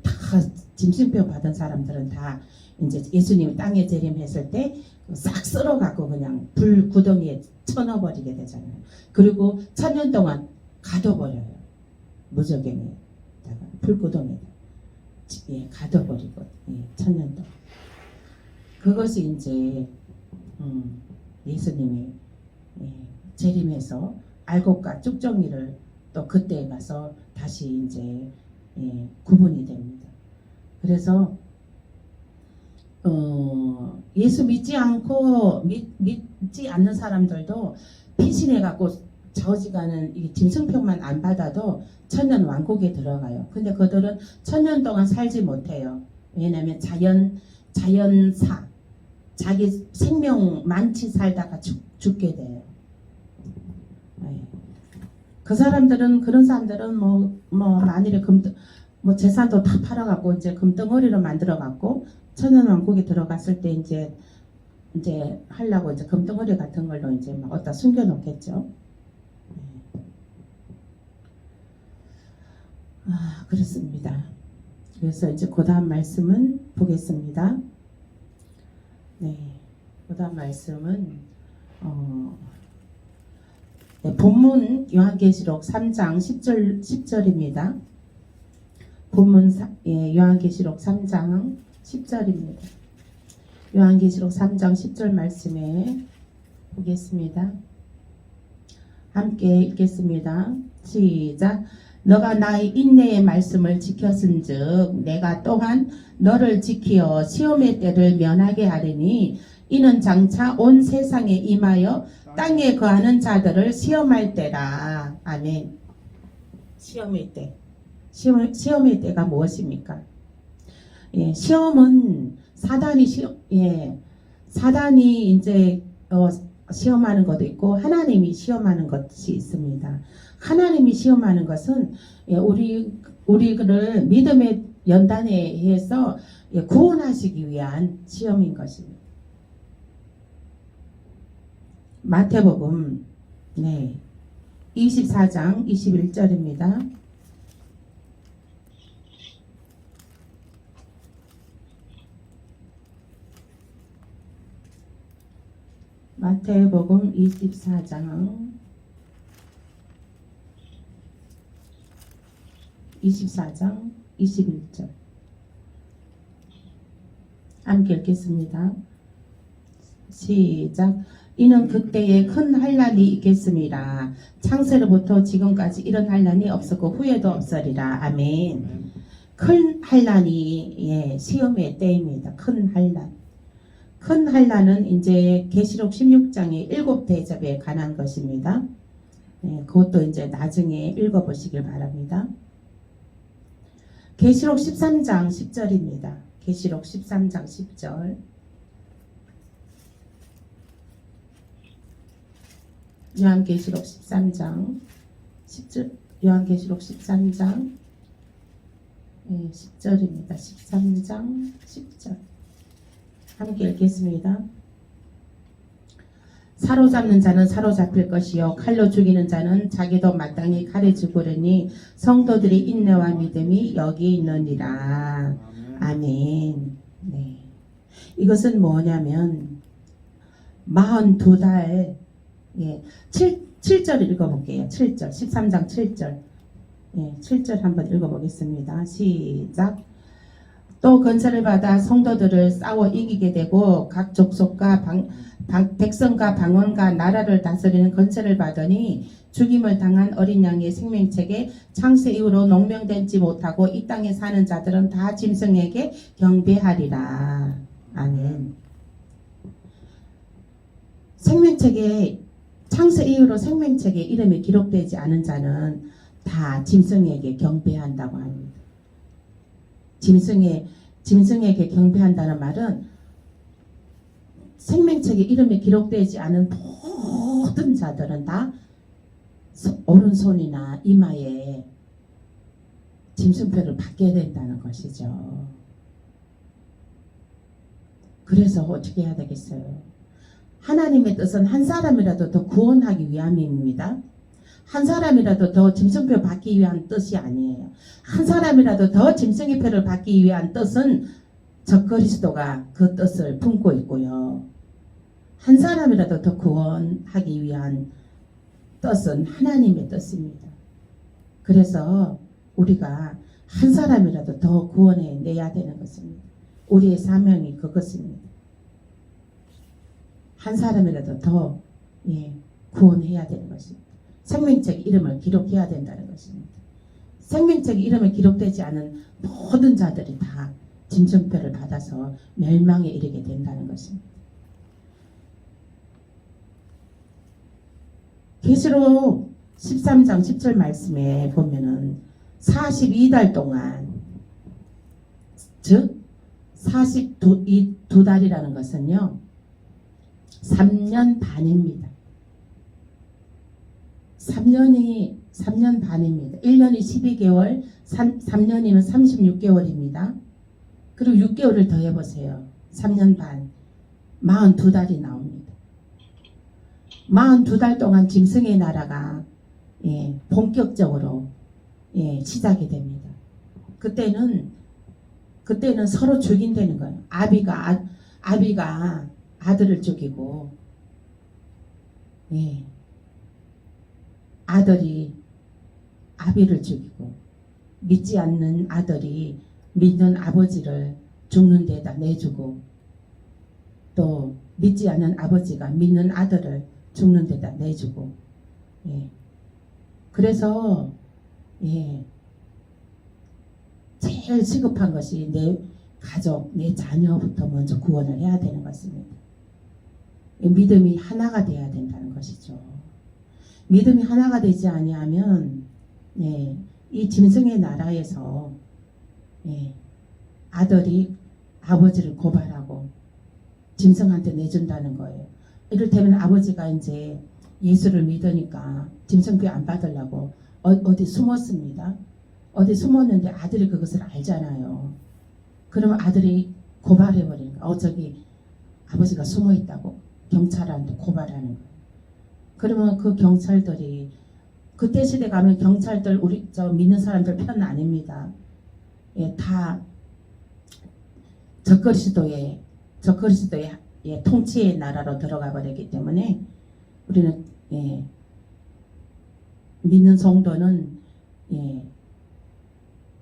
다 짐승표 받은 사람들은 다 이제 예수님이 땅에 재림했을 때 싹 썰어갖고 그냥 불 구덩이에 쳐넣어버리게 되잖아요. 그리고 1000년 동안 가둬버려요. 무저갱에다가 불구덩이에다 가둬버리고 1000년 동안. 그것이 이제 예수님이 재림해서 알곡과 쭉정이를 또 그때 가서 다시 이제 구분이 됩니다. 그래서 예수 믿지 않는 사람들도 피신해 갖고 좌우지간은 이 짐승표만 안 받아도 천년 왕국에 들어가요. 근데 그들은 천년 동안 살지 못해요. 왜냐하면 자연사 자기 생명 많이 살다가 죽게 돼요. 네. 그 사람들은 그런 사람들은 뭐 만일에 뭐 재산도 다 팔아갖고 이제 금덩어리로 만들어갖고 천년 왕국에 들어갔을 때 이제 하려고 이제 금덩어리 같은 걸로 이제 막 어디다 숨겨놓겠죠. 그렇습니다. 그래서 이제 그 다음 말씀은 보겠습니다. 네, 그 다음 말씀은 네, 본문 요한계시록 3장 10절입니다. 본문 요한계시록 3장 10절입니다. 요한계시록 3장 10절 말씀에 보겠습니다. 함께 읽겠습니다. 시작. 너가 나의 인내의 말씀을 지켰은즉 내가 또한 너를 지키어 시험의 때를 면하게 하리니 이는 장차 온 세상에 임하여 땅에 거하는 자들을 시험할 때라. 아멘. 시험의 때. 시험의 때가 무엇입니까? 예, 시험은 사단이 이제 시험하는 것도 있고 하나님이 시험하는 것이 있습니다. 하나님이 시험하는 것은 우리를 믿음의 연단에 의해서 구원하시기 위한 시험인 것입니다. 마태복음 24장 21절입니다. 마태복음 24장 21절 함께 읽겠습니다. 시작. 이는 그때에 큰 환난이 있겠음이라. 창세로부터 지금까지 이런 환난이 없었고 후에도 없으리라. 아멘. 큰 환난이 시험의 때입니다. 큰 환난. 큰 환난은 이제 계시록 16장의 7대접에 관한 것입니다. 그것도 이제 나중에 읽어보시길 바랍니다. 계시록 13장 10절입니다. 계시록 13장 10절. 요한계시록 13장 10절. 요한계시록 13장 10절입니다. 13장 10절. 함께 읽겠습니다. 사로잡는 자는 사로잡힐 것이요 칼로 죽이는 자는 자기도 마땅히 칼에 죽으려니 성도들의 인내와 믿음이 여기 있느니라. 아멘. 네. 이것은 뭐냐면 42달 7절 읽어볼게요. 7절 13장 7절 7절 한번 읽어보겠습니다. 시작. 또 건설을 받아 성도들을 싸워 이기게 되고 각 족속과 백성과 방언과 나라를 다스리는 건설을 받으니 죽임을 당한 어린 양의 생명책에 창세 이후로 농명되지 못하고 이 땅에 사는 자들은 다 짐승에게 경배하리라. 아멘. 생명책에 창세 이후로 생명책에 이름이 기록되지 않은 자는 다 짐승에게 경배한다고 합니다. 짐승에게 경배한다는 말은 생명책에 이름이 기록되지 않은 모든 자들은 다 오른손이나 이마에 짐승표를 받게 된다는 것이죠. 그래서 어떻게 해야 되겠어요? 하나님의 뜻은 한 사람이라도 더 구원하기 위함입니다. 한 사람이라도 더 짐승표 받기 위한 뜻이 아니에요. 한 사람이라도 더 짐승의 표를 받기 위한 뜻은 적그리스도가 그 뜻을 품고 있고요. 한 사람이라도 더 구원하기 위한 뜻은 하나님의 뜻입니다. 그래서 우리가 한 사람이라도 더 구원해 내야 되는 것입니다. 우리의 사명이 그것입니다. 한 사람이라도 더 구원해야 되는 것입니다. 생명책 이름을 기록해야 된다는 것입니다. 생명책 이름을 기록되지 않은 모든 자들이 다 짐승표를 받아서 멸망에 이르게 된다는 것입니다. 계시록 13장 10절 말씀에 보면은 42달 동안, 즉 42달이라는 것은요 3년 반입니다. 3년 반입니다. 1년이 12개월, 3년이면 36개월입니다. 그리고 6개월을 더 해보세요. 3년 반, 42달이 나옵니다. 42달 동안 짐승의 나라가 본격적으로 시작이 됩니다. 그때는 서로 죽인다는 거예요. 아비가 아들을 죽이고, 아들이 아비를 죽이고, 믿지 않는 아들이 믿는 아버지를 죽는 데다 내주고, 또 믿지 않는 아버지가 믿는 아들을 죽는 데다 내주고, 그래서 제일 시급한 것이 내 가족, 내 자녀부터 먼저 구원을 해야 되는 것입니다. 믿음이 하나가 돼야 된다는 것이죠. 믿음이 하나가 되지 아니하면 이 짐승의 나라에서 아들이 아버지를 고발하고 짐승한테 내준다는 거예요. 이를테면 아버지가 이제 예수를 믿으니까 짐승표 안 받으려고 어디 숨었습니다. 어디 숨었는데 아들이 그것을 알잖아요. 그러면 아들이 고발해버리는 거예요. 저기 아버지가 숨어있다고 경찰한테 고발하는 거예요. 그러면 그 경찰들이, 그때 시대 가면 경찰들 우리 믿는 사람들 편 아닙니다. 다 적그리스도의 통치의 나라로 들어가 버렸기 때문에 우리는 믿는 성도는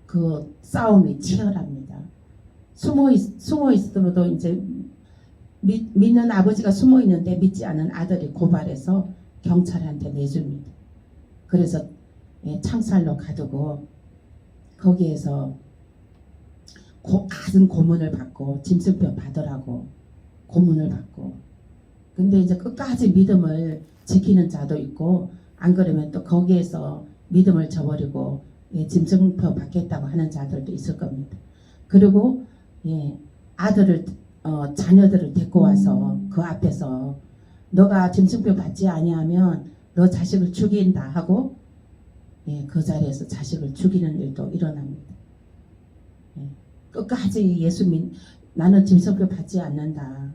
그 싸움이 치열합니다. 숨어 있어도 이제 믿는 아버지가 숨어 있는데 믿지 않은 아들이 고발해서 경찰한테 내줍니다. 그래서 창살로 가두고 거기에서 갖은 고문을 받고 짐승표 받으라고 고문을 받고, 근데 이제 끝까지 믿음을 지키는 자도 있고, 안 그러면 또 거기에서 믿음을 저버리고 짐승표 받겠다고 하는 자들도 있을 겁니다. 그리고 자녀들을 데리고 와서 그 앞에서 너가 짐승표 받지 아니하면 너 자식을 죽인다 하고 그 자리에서 자식을 죽이는 일도 일어납니다. 끝까지 나는 짐승표 받지 않는다.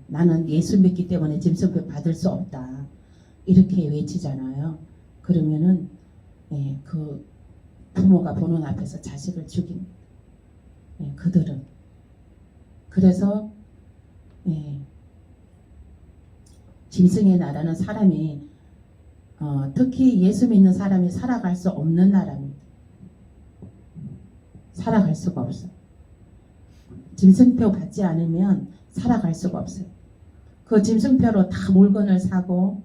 나는 예수 믿기 때문에 짐승표 받을 수 없다. 이렇게 외치잖아요. 그러면은 그 부모가 보는 앞에서 자식을 죽입니다. 그들은. 그래서 짐승의 나라는 사람이 특히 예수 믿는 사람이 살아갈 수 없는 나라입니다. 살아갈 수가 없어요. 짐승표 받지 않으면 살아갈 수가 없어요. 그 짐승표로 다 물건을 사고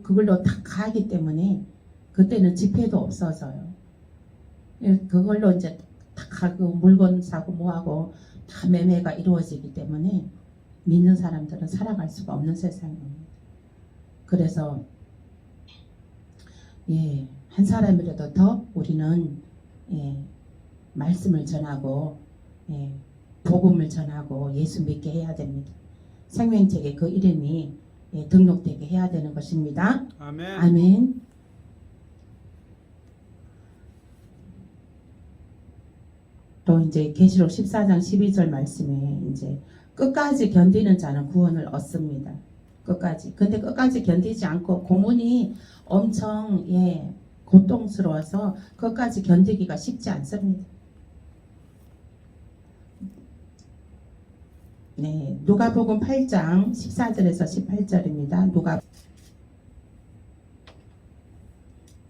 그걸로 다 가기 때문에 그때는 지폐도 없어서요. 그걸로 이제 다 가고 물건 사고 뭐하고 다 매매가 이루어지기 때문에 믿는 사람들은 살아갈 수가 없는 세상입니다. 그래서 한 사람이라도 더 우리는 말씀을 전하고 복음을 전하고 예수 믿게 해야 됩니다. 생명책에 그 이름이 등록되게 해야 되는 것입니다. 아멘. 아멘. 또 이제 계시록 14장 12절 말씀에 이제 끝까지 견디는 자는 구원을 얻습니다. 끝까지. 근데 끝까지 견디지 않고 고문이 엄청 고통스러워서 끝까지 견디기가 쉽지 않습니다. 누가복음 8장 14절에서 18절입니다.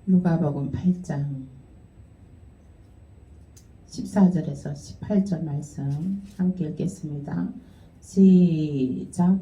누가복음 8장 14절에서 18절 말씀 함께 읽겠습니다. 시작.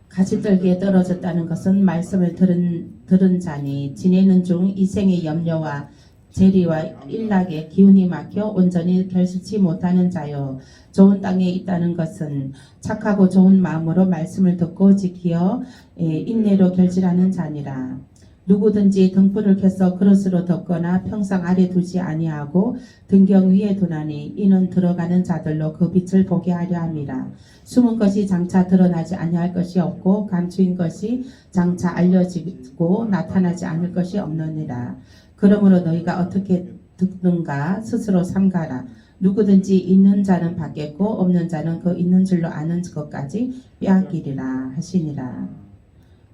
가시떨기에 떨어졌다는 것은 말씀을 들은 자니 지내는 중 이생의 염려와 재리와 일락에 기운이 막혀 온전히 결실치 못하는 자요. 좋은 땅에 있다는 것은 착하고 좋은 마음으로 말씀을 듣고 지키어 인내로 결실하는 자니라. 누구든지 등불을 켜서 그릇으로 덮거나 평상 아래 두지 아니하고 등경 위에 두나니 이는 들어가는 자들로 그 빛을 보게 하려 함이라. 숨은 것이 장차 드러나지 아니할 것이 없고 감추인 것이 장차 알려지고 나타나지 않을 것이 없느니라. 그러므로 너희가 어떻게 듣는가 스스로 삼가라. 누구든지 있는 자는 받겠고 없는 자는 그 있는 줄로 아는 것까지 빼앗기리라 하시니라.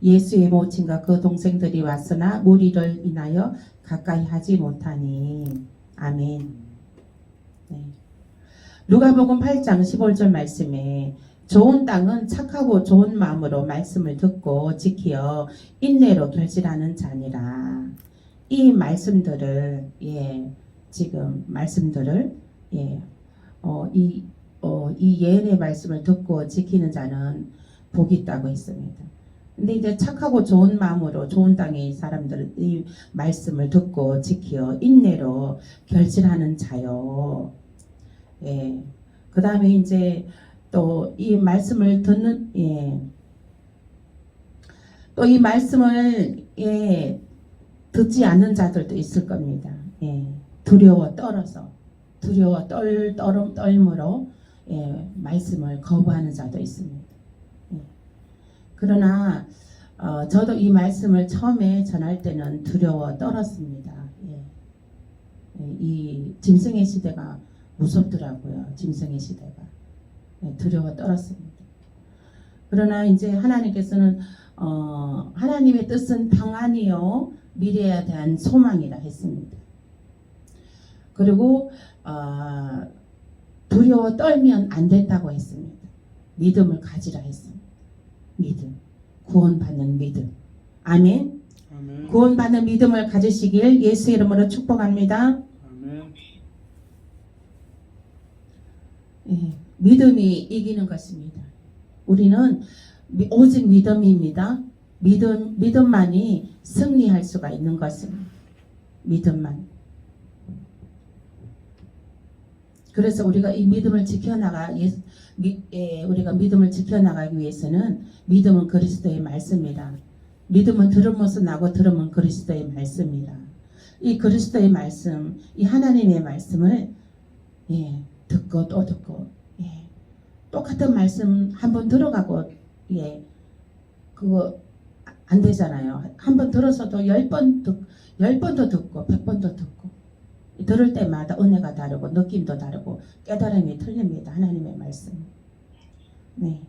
예수의 모친과 그 동생들이 왔으나 무리를 인하여 가까이 하지 못하니. 아멘. 네. 누가복음 8장 15절 말씀에 좋은 땅은 착하고 좋은 마음으로 말씀을 듣고 지키어 인내로 결실하는 자니라. 이 말씀들을 지금 말씀들을 이 예언의 말씀을 듣고 지키는 자는 복이 있다고 했습니다. 근데 이제 착하고 좋은 마음으로 좋은 땅의 사람들은 이 말씀을 듣고 지키어 인내로 결실하는 자요. 그 다음에 이제 또 이 말씀을 듣는 또 이 말씀을 듣지 않는 자들도 있을 겁니다. 두려워 떨므로 말씀을 거부하는 자도 있습니다. 그러나 저도 이 말씀을 처음에 전할 때는 두려워 떨었습니다. 이 짐승의 시대가 무섭더라고요. 짐승의 시대가 두려워 떨었습니다. 그러나 이제 하나님께서는 하나님의 뜻은 평안이요 미래에 대한 소망이라 했습니다. 그리고 두려워 떨면 안 된다고 했습니다. 믿음을 가지라 했습니다. 믿음, 구원받는 믿음. 아멘. 아멘. 구원받는 믿음을 가지시길 예수 이름으로 축복합니다. 아멘. 믿음이 이기는 것입니다. 우리는 오직 믿음입니다. 믿음만이 승리할 수가 있는 것입니다. 믿음만. 그래서 우리가 이 믿음을 우리가 믿음을 지켜나가기 위해서는 믿음은 그리스도의 말씀이다. 믿음은 들음으로써 나고 들음은 그리스도의 말씀이다. 이 그리스도의 말씀, 이 하나님의 말씀을 듣고 또 듣고 똑같은 말씀 한번 들어가고 그거 안 되잖아요. 한번 들어서도 10번도 듣고 100번도 듣고 들을 때마다 은혜가 다르고 느낌도 다르고 깨달음이 틀립니다. 하나님의 말씀. 네.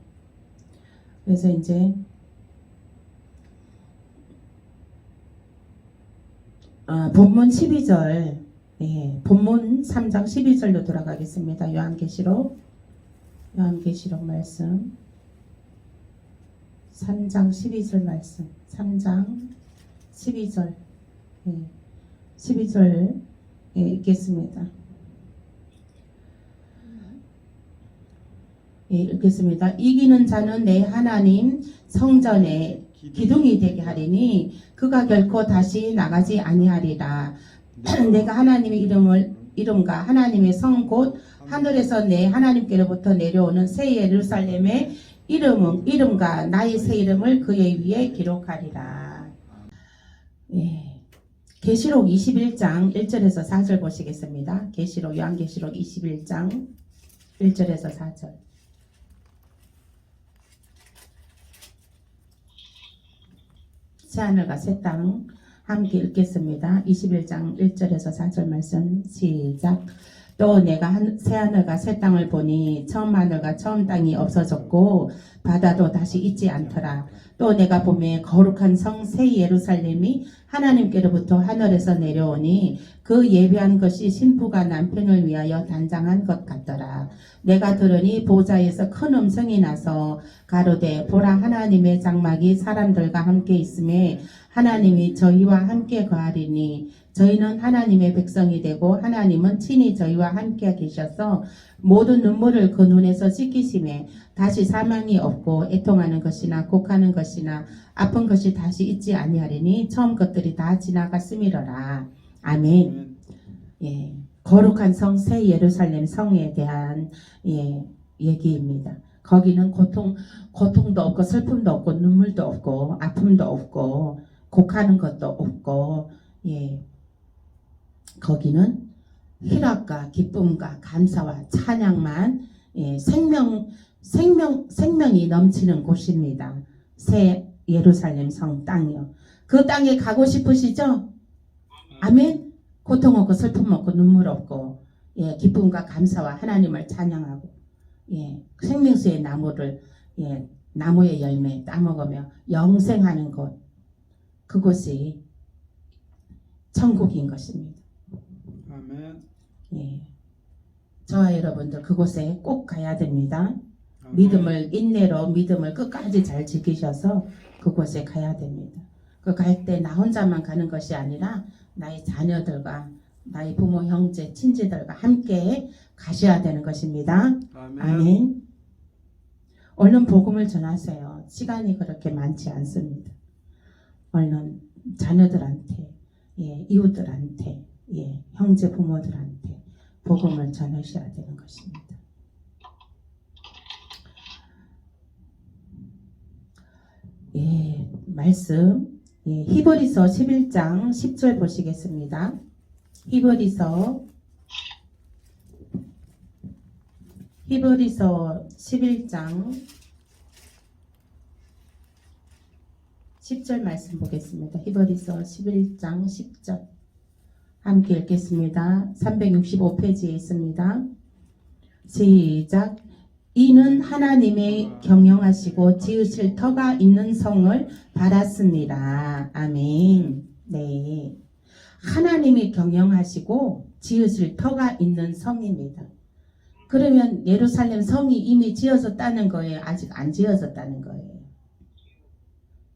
그래서 이제 본문 12절 본문 3장 12절로 돌아가겠습니다. 요한계시록 말씀 3장 12절 말씀 3장 12절 12절 읽겠습니다. 읽겠습니다. 이기는 자는 내 하나님 성전에 기둥이 되게 하리니 그가 결코 다시 나가지 아니하리라. 내가 하나님의 이름과 하나님의 성 곧 하늘에서 내 하나님께로부터 내려오는 새 예루살렘의 이름과 나의 새 이름을 그의 위에 기록하리라. 계시록 21장 1절에서 4절 보시겠습니다. 요한계시록 21장 1절에서 4절. 새하늘과 새 땅 함께 읽겠습니다. 21장 1절에서 4절 말씀 시작. 또 내가 새하늘과 새 땅을 보니 처음 하늘과 처음 땅이 없어졌고 바다도 다시 있지 않더라. 또 내가 보매 거룩한 성 새 예루살렘이 하나님께로부터 하늘에서 내려오니 그 예배한 것이 신부가 남편을 위하여 단장한 것 같더라. 내가 들으니 보좌에서 큰 음성이 나서 가로되 보라 하나님의 장막이 사람들과 함께 있음에 하나님이 저희와 함께 거하리니 저희는 하나님의 백성이 되고 하나님은 친히 저희와 함께 계셔서 모든 눈물을 그 눈에서 씻기심에 다시 사망이 없고 애통하는 것이나 곡하는 것이나 아픈 것이 다시 있지 아니하리니 처음 것들이 다 지나갔음이로라. 아멘. 예, 거룩한 성 새 예루살렘 성에 대한 얘기입니다. 거기는 고통도 없고 슬픔도 없고 눈물도 없고 아픔도 없고 곡하는 것도 없고 거기는 희락과 기쁨과 감사와 찬양만 생명이 넘치는 곳입니다. 새 예루살렘 성 땅이요. 그 땅에 가고 싶으시죠? 아멘. 고통 없고 슬픔 없고 눈물 없고 기쁨과 감사와 하나님을 찬양하고 생명수의 나무를 나무의 열매 따먹으며 영생하는 곳, 그곳이 천국인 것입니다. 아멘. 저와 여러분들 그곳에 꼭 가야 됩니다. 아멘. 인내로 믿음을 끝까지 잘 지키셔서 그곳에 가야 됩니다. 그 갈 때 나 혼자만 가는 것이 아니라 나의 자녀들과 나의 부모, 형제, 친지들과 함께 가셔야 되는 것입니다. 아멘. 아멘. 얼른 복음을 전하세요. 시간이 그렇게 많지 않습니다. 얼른 자녀들한테, 이웃들한테, 형제 부모들한테 복음을 전하셔야 되는 것입니다. 말씀 히브리서 11장 10절 보시겠습니다. 히브리서 11장 10절 말씀 보겠습니다. 히브리서 11장 10절 함께 읽겠습니다. 365페이지에 있습니다. 시작. 이는 하나님의 경영하시고 지으실 터가 있는 성을 바랐습니다. 아멘. 네. 하나님이 경영하시고 지으실 터가 있는 성입니다. 그러면 예루살렘 성이 이미 지어졌다는 거예요? 아직 안 지어졌다는 거예요?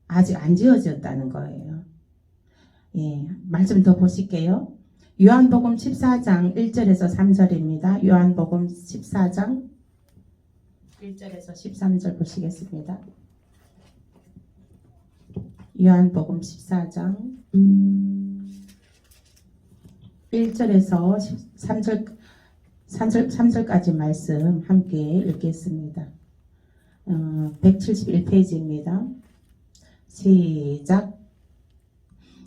아직 안 지어졌다는 거예요. 말씀 더 보실게요. 요한복음 14장 1절에서 3절입니다. 요한복음 14장 1절에서 13절 보시겠습니다. 요한복음 14장 1절에서 3절까지 말씀 함께 읽겠습니다. 171페이지입니다. 시작.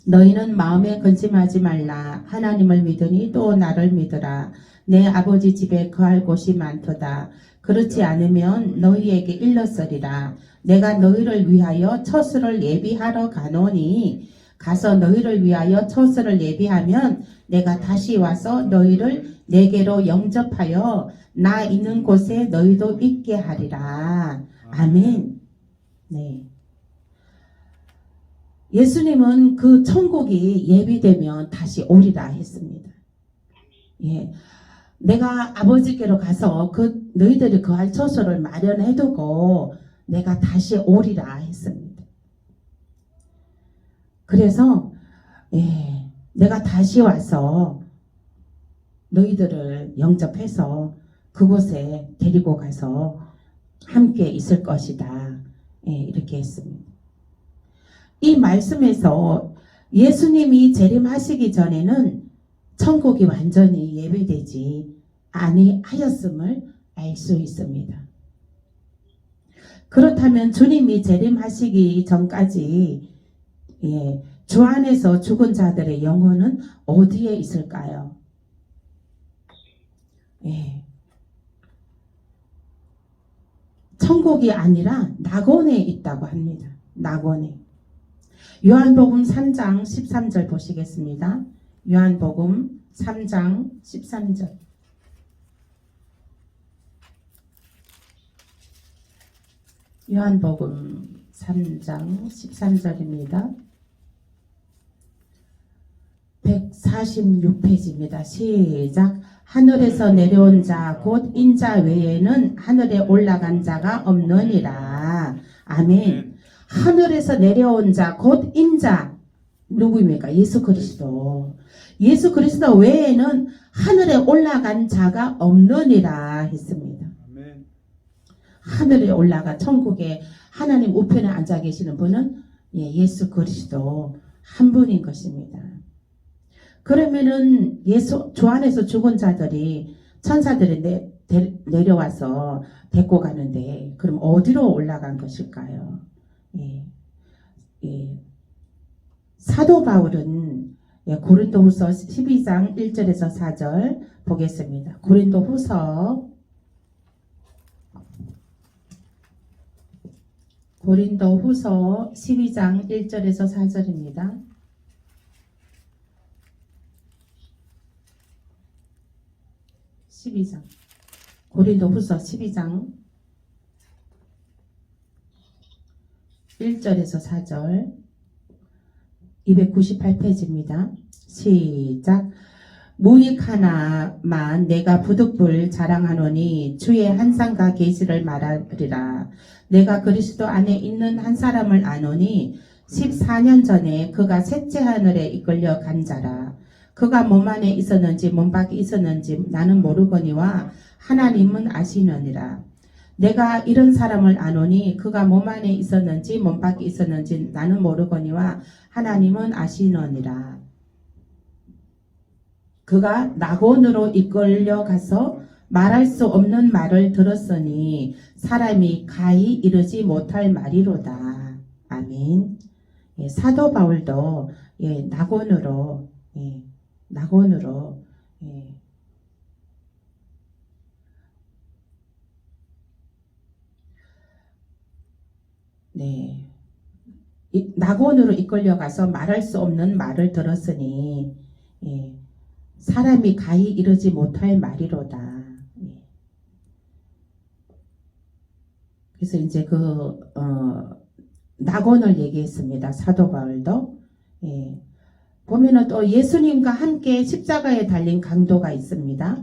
너희는 마음에 근심하지 말라. 하나님을 믿으니 또 나를 믿으라. 내 아버지 집에 거할 곳이 많도다. 그렇지 않으면 너희에게 일렀으리라. 내가 너희를 위하여 처소를 예비하러 가노니 가서 너희를 위하여 처소를 예비하면 내가 다시 와서 너희를 내게로 영접하여 나 있는 곳에 너희도 있게 하리라. 아멘. 네. 예수님은 그 천국이 예비되면 다시 오리라 했습니다. 내가 아버지께로 가서 너희들이 거할 처소를 마련해두고 내가 다시 오리라 했습니다. 그래서 내가 다시 와서 너희들을 영접해서 그곳에 데리고 가서 함께 있을 것이다. 이렇게 했습니다. 이 말씀에서 예수님이 재림하시기 전에는 천국이 완전히 예배되지 아니하였음을 알 수 있습니다. 그렇다면 주님이 재림하시기 전까지 주 안에서 죽은 자들의 영혼은 어디에 있을까요? 천국이 아니라 낙원에 있다고 합니다. 낙원에. 요한복음 3장 13절 보시겠습니다. 요한복음 3장 13절. 요한복음 3장 13절입니다. 146페이지입니다. 시작. 하늘에서 내려온 자 곧 인자 외에는 하늘에 올라간 자가 없느니라. 아멘. 하늘에서 내려온 자 곧 인자 누구입니까? 예수 그리스도. 예수 그리스도 외에는 하늘에 올라간 자가 없느니라 했습니다. 아멘. 하늘에 올라가 천국에 하나님 우편에 앉아 계시는 분은 예수 그리스도 한 분인 것입니다. 그러면은 주 안에서 죽은 자들이 천사들이 내려와서 데리고 가는데 그럼 어디로 올라간 것일까요? 예, 예. 사도 바울은 고린도후서 12장 1절에서 4절 보겠습니다. 고린도후서 12장 1절에서 4절입니다. 고린도후서 12장 1절에서 4절 298페이지입니다. 시작. 무익 하나만 내가 부득불 자랑하노니 주의 한상과 계시를 말하리라. 내가 그리스도 안에 있는 한 사람을 아노니 14년 전에 그가 셋째 하늘에 이끌려 간 자라. 그가 몸 안에 있었는지 몸 밖에 있었는지 나는 모르거니와 하나님은 아시느니라. 내가 이런 사람을 아노니 그가 몸 안에 있었는지 몸 밖에 있었는지 나는 모르거니와 하나님은 아시느니라. 그가 낙원으로 이끌려 가서 말할 수 없는 말을 들었으니 사람이 가히 이르지 못할 말이로다. 아멘. 예, 사도 바울도 낙원으로 낙원으로 이끌려 가서 말할 수 없는 말을 들었으니 사람이 가히 이르지 못할 말이로다. 그래서 이제 낙원을 얘기했습니다. 사도 바울도. 보면은 또 예수님과 함께 십자가에 달린 강도가 있습니다.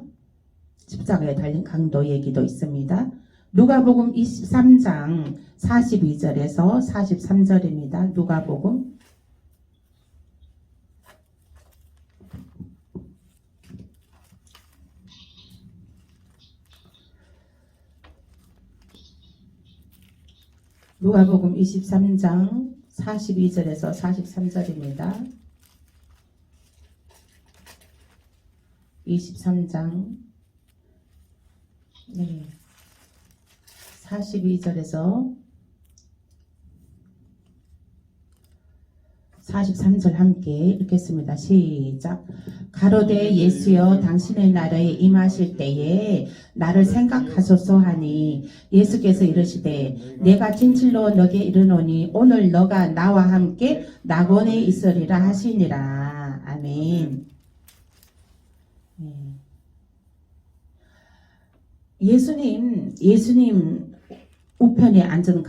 십자가에 달린 강도 얘기도 있습니다. 누가복음 23장 42절에서 43절입니다. 누가복음 23장 42절에서 43절입니다. 23장 42절에서 43절 함께 읽겠습니다. 시작. 가로되 예수여 당신의 나라에 임하실 때에 나를 생각하소서 하니 예수께서 이르시되 내가 진실로 너게 이르노니 오늘 너가 나와 함께 낙원에 있으리라 하시니라. 아멘. 예수님 우편에 앉은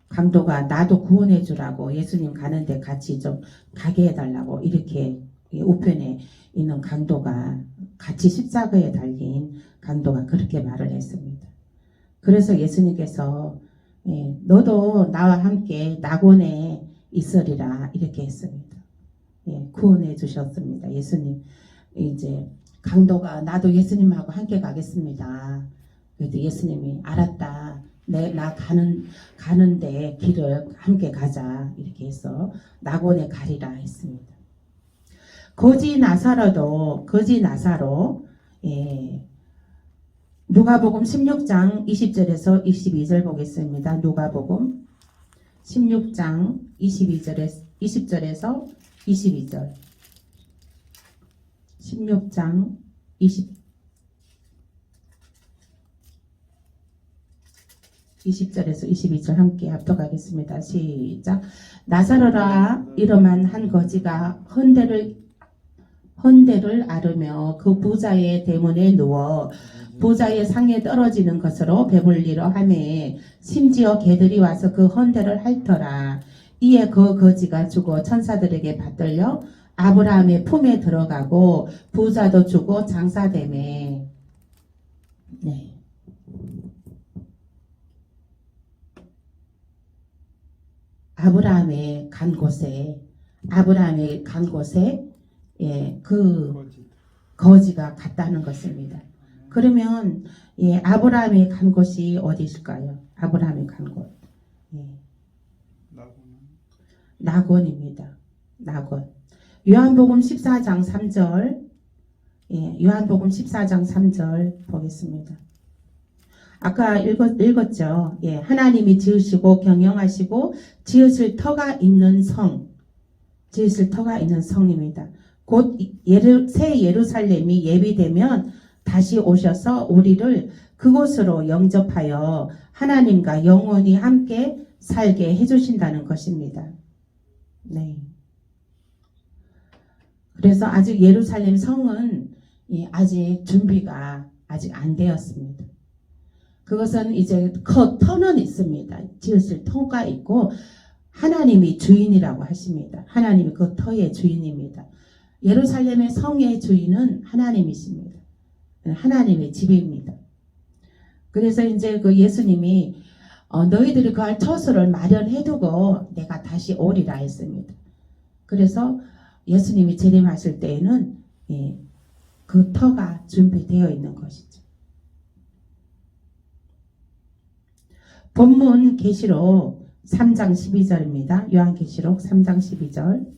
강도가 나도 구원해 주라고 예수님 가는데 같이 좀 가게 해달라고 이렇게 우편에 있는 강도가 같이 십자가에 달린 강도가 그렇게 말을 했습니다. 그래서 예수님께서 너도 나와 함께 낙원에 있으리라 이렇게 했습니다. 구원해 주셨습니다. 예수님 이제 강도가 나도 예수님하고 함께 가겠습니다. 그래도 예수님이 알았다. 나 가는데 길을 함께 가자. 이렇게 해서 낙원에 가리라 했습니다. 거지 나사로 누가복음 16장 20절에서 22절 보겠습니다. 누가복음 16장 20절에서 22절 16장 20절에서 22절 함께 합독하겠습니다. 시작. 나사로라 이름한 한 거지가 헌대를 앓으며 그 부자의 대문에 누워 부자의 상에 떨어지는 것으로 배불리러 하매 심지어 개들이 와서 그 헌대를 핥더라. 이에 그 거지가 죽어 천사들에게 받들려 아브라함의 품에 들어가고 부자도 죽어 장사되매. 아브라함의 간 곳에 그 거지가 갔다는 것입니다. 그러면 아브라함이 간 곳이 어디일까요? 아브라함이 간 곳. 낙원입니다. 낙원. 요한복음 14장 3절, 요한복음 14장 3절 보겠습니다. 아까 읽었죠. 하나님이 지으시고 경영하시고 지으실 터가 있는 성입니다. 곧 새 예루살렘이 예비되면 다시 오셔서 우리를 그곳으로 영접하여 하나님과 영원히 함께 살게 해주신다는 것입니다. 네. 그래서 아직 예루살렘 성은 아직 준비가 아직 안 되었습니다. 그것은 이제 그 터는 있습니다. 지으실 터가 있고 하나님이 주인이라고 하십니다. 하나님이 그 터의 주인입니다. 예루살렘의 성의 주인은 하나님이십니다. 하나님의 집입니다. 그래서 이제 그 예수님이 너희들이 그 처소를 마련해두고 내가 다시 오리라 했습니다. 그래서 예수님이 재림하실 때에는 그 터가 준비되어 있는 것이죠. 본문 계시록 3장 12절입니다. 요한계시록 3장 12절.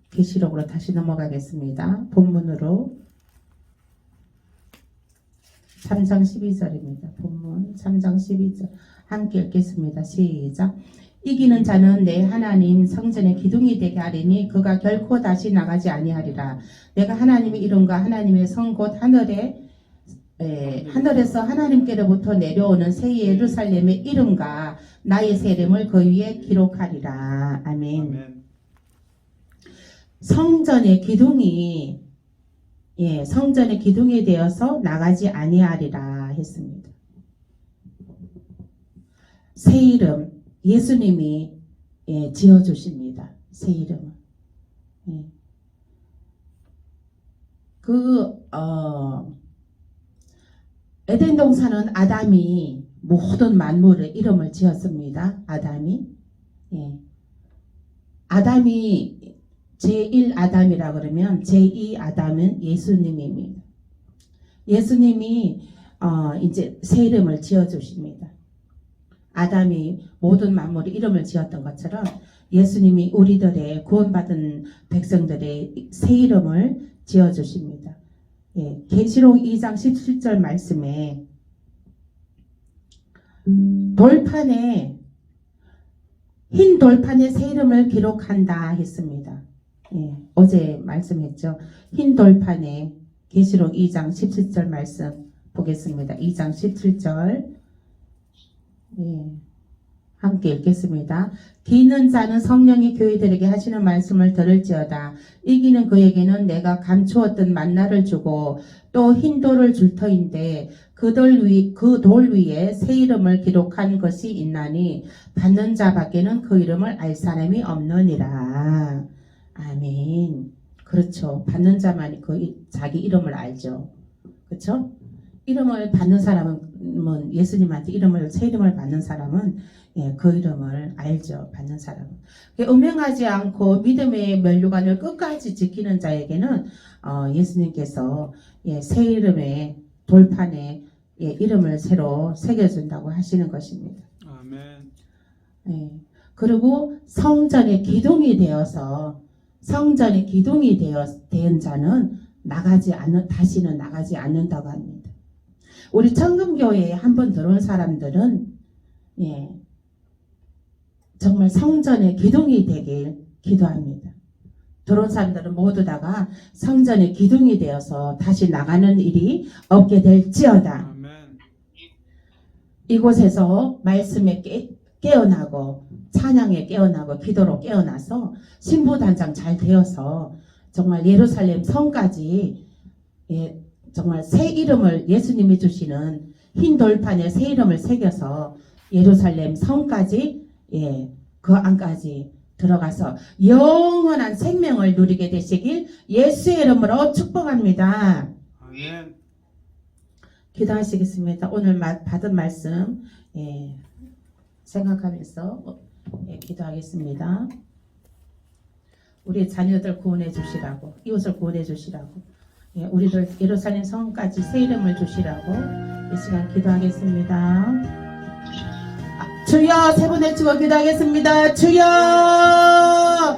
계시록으로 다시 넘어가겠습니다. 본문으로 3장 12절입니다. 본문 3장 12절 함께 읽겠습니다. 시작. 이기는 자는 내 하나님 성전의 기둥이 되게 하리니 그가 결코 다시 나가지 아니하리라. 내가 하나님의 이름과 하나님의 성 곧 하늘에서 하나님께로부터 내려오는 새 예루살렘의 이름과 나의 새 이름을 그 위에 기록하리라. 아멘. 아멘. 성전의 기둥이 되어서 나가지 아니하리라 했습니다. 새 이름 예수님이 지어주십니다. 새 이름은. 에덴 동산은 아담이 모든 만물의 이름을 지었습니다. 아담이 제1 아담이라 그러면 제2 아담은 예수님입니다. 예수님이 이제 새 이름을 지어주십니다. 아담이 모든 만물의 이름을 지었던 것처럼 예수님이 우리들의 구원받은 백성들의 새 이름을 지어주십니다. 계시록 2장 17절 말씀에 흰 돌판에 새 이름을 기록한다 했습니다. 어제 말씀했죠. 흰 돌판에 계시록 2장 17절 말씀 보겠습니다. 2장 17절 함께 읽겠습니다. 기는 자는 성령이 교회들에게 하시는 말씀을 들을지어다. 이기는 그에게는 내가 감추었던 만나를 주고 또 흰 돌을 줄 터인데 그 돌 위에 새 이름을 기록한 것이 있나니 받는 자밖에는 그 이름을 알 사람이 없느니라. 아멘. 그렇죠. 받는 자만이 자기 이름을 알죠. 그렇죠? 이름을 받는 사람은 예수님한테 새 이름을 받는 사람은 그 이름을 알죠. 받는 사람은. 음행하지 않고 믿음의 면류관을 끝까지 지키는 자에게는 예수님께서 새 이름의 돌판에 이름을 새로 새겨준다고 하시는 것입니다. 아멘. 그리고 성전의 기둥이 된 자는 다시는 나가지 않는다고 합니다. 우리 청금교회에 한번 들어온 사람들은 정말 성전의 기둥이 되길 기도합니다. 들어온 사람들은 모두 다가 성전의 기둥이 되어서 다시 나가는 일이 없게 될지어다. 아멘. 이곳에서 말씀에 깨어나고 찬양에 깨어나고 기도로 깨어나서 신부단장 잘 되어서 정말 예루살렘 성까지 정말 새 이름을 예수님이 주시는 흰 돌판에 새 이름을 새겨서 예루살렘 성까지 그 안까지 들어가서 영원한 생명을 누리게 되시길 예수의 이름으로 축복합니다. 아멘. 기도하시겠습니다. 오늘 받은 말씀 생각하면서 기도하겠습니다. 우리 자녀들 구원해 주시라고, 이웃을 구원해 주시라고, 우리들 예루살렘 성까지 새 이름을 주시라고 이 시간 기도하겠습니다. 주여, 세 번 외치고 기도하겠습니다. 주여,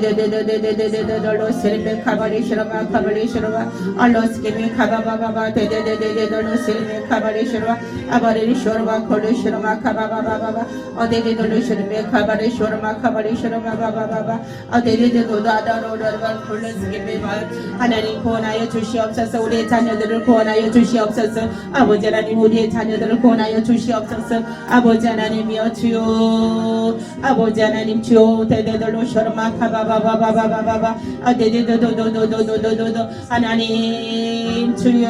로스케메 카바레시로마 카바레시로마 알로스케메 카바바바바 데데데데데로스케메 카바레시로마 아바레시로마 콜레시로마 카바바바바 어데데로스케메 카바레시로마 카바레시로마 바바바바 어데데도다다로르바 콜레스케메 하나님 구원하여 주시옵소서. 우리의 자녀들을 구원하여 주시옵소서. 아버지 하나님 우리의 자녀들을 구원하여 주시옵소서. 아버지 하나님이여 주여 아버지 하나님 주여 데데들로 셔르마 카바바바바바바바 데데도도도도도도도도 하나님 주여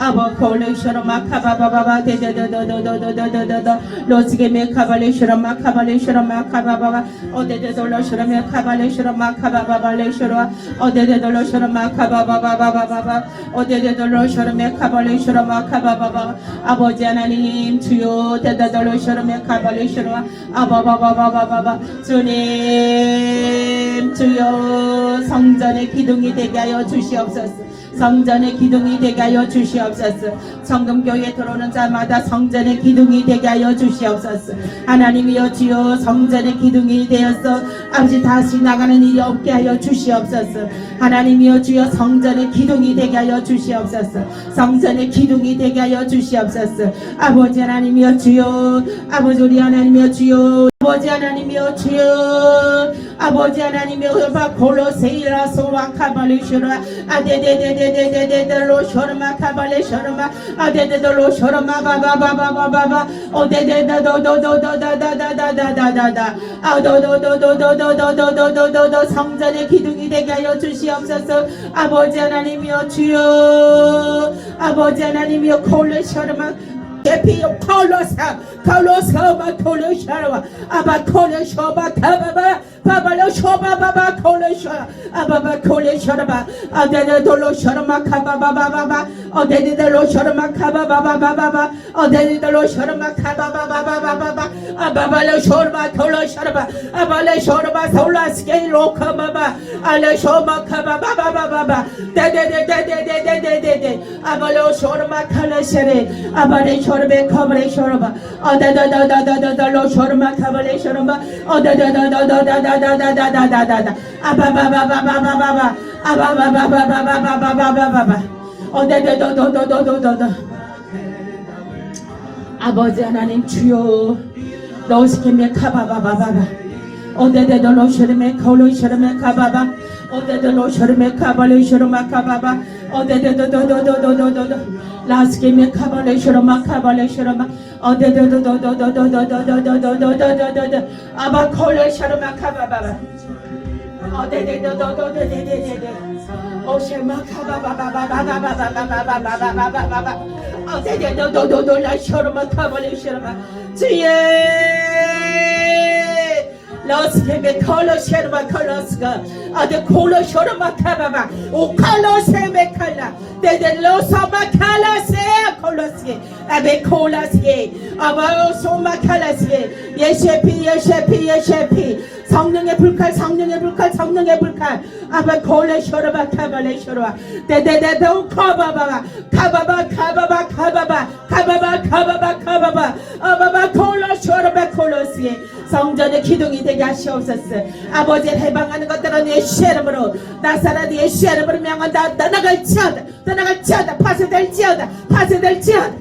아버 콜레셔르마 카바바바바 데데도도도도도도도도 로스게메 카발레셔르마 카발레셔르마 카바바바 어데데돌로셔르메 카발레셔르마 카바바발레셔르 어데데돌로셔르마 카바바바바바바 어데데돌로셔르메 카발레셔르마 카바바바 아버지 하나님 주여 데데돌로셔르메 카발레셔르 아바바바바바바 주님 주여 성전의 기둥이 되게 하여 주시옵소서. 성전의 기둥이 되게 하여 주시옵소서. 성금교회에 들어오는 자마다 성전의 기둥이 되게 하여 주시옵소서. 하나님이여 주여 성전의 기둥이 되어서 아버지 다시 나가는 일이 없게 하여 주시옵소서. 하나님이여 주여 성전의 기둥이 되게 하여 주시옵소서. 성전의 기둥이 되게 하여 주시옵소서. 아버지 하나님이여 주여 아버지 우리 하나님이여 주여 아버지 하나님이여 주여 아버지 하나님이여 콜로세이라 소와 카발레쇼라 아데데데데데데데로 쇼르마 카발레쇼르마 아데데데로 쇼르마 바바바바바바바 오데데도도도도다다다다다다다 아도도도도도도도도도도도 성전의 기둥이 되게 하여 주시옵소서. 아버지 하나님이여 주여 아버지 하나님이여 콜레쇼르마 대피요 콜로사 콜로사바 콜로샤와 아바 콜로샤바 타바바 바발로 쇼바바바 콜로샤 아바바 콜로샤바 아데데돌로 샤르마 카바바바바바 어데데돌로 샤르마 카바바바바바 어데데돌로 샤르마 카바바바바바바 아바발로 샤르마 콜로샤바 아발레 샤르마 솔라스케로 카바바 알레 샤르마 카바바바바바 데데데데데데데데데 아발로 샤르마 칼레세레 아발레 샤르베 카바레 샤르바 어데데데데데데로 샤르마 카바레 샤르바 어데데데데데데데데데데데데 아바바바바바바바바 아바바바바바바바바바바바 어데데데데데데데데 아버지 하나님 주여 로스케메 카바바바바바 어데데데 로셔르메 콜로셔르메 카바바 어데데 로셔르메 카발레셔르마 카바바 어데데데데데데데데 라스케메 카발레셔르마 카발레셔르마 어데데데데데데데데데데데데데 아바 콜로셔르마 카바바바 어데데데데데데데데데 오셔마 카바바바바바바바바바바바바바바바 어데데데데데데 라셔르마 카발레셔르마 주예 로스케메 콜로셔르마 콜로스가 아데 콜로셔르마 카바바 오 콜로세메 칼라 데데 로사마 칼라세 콜로스게 아베 콜라스게 아바오 소마 칼라스게 예셰피 예셰피 예셰피 성령의 불칼 성령의 불칼 성령의 불칼 아바 콜레셔르마 카발레셔르와 데데데도 카바바바 카바바 카바바 카바바 카바바 카바바 카바바 아바바 콜로셔르마 콜로스게 성전의 기둥이 되게 하시옵소서. 아버지를 해방하는 것들은 예수의 이름으로 나사렛 예수의 이름으로 명한다. 떠나갈지어다 떠나갈지어다 파쇄될지어다 파쇄될지어다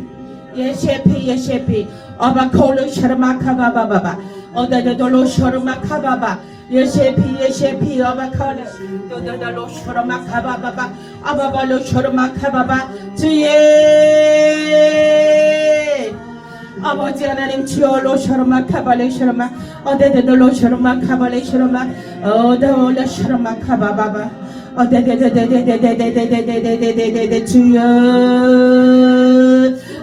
예수의 피 예수의 피 아바 콜로셔르마 카바바바바 어데데돌로 셔르마 카바바 예수의 피 예수의 피 아바 콜로 도도돌로 셔르마 카바바바 아바발로 셔르마 카바바 주의 아버지 하나님 주여 로셔르마 카발레셔르마 어데데도 로셔르마 카발레셔르마 어데올라 셔르마 카바바바 어데데데데데데데데데데데데데 주여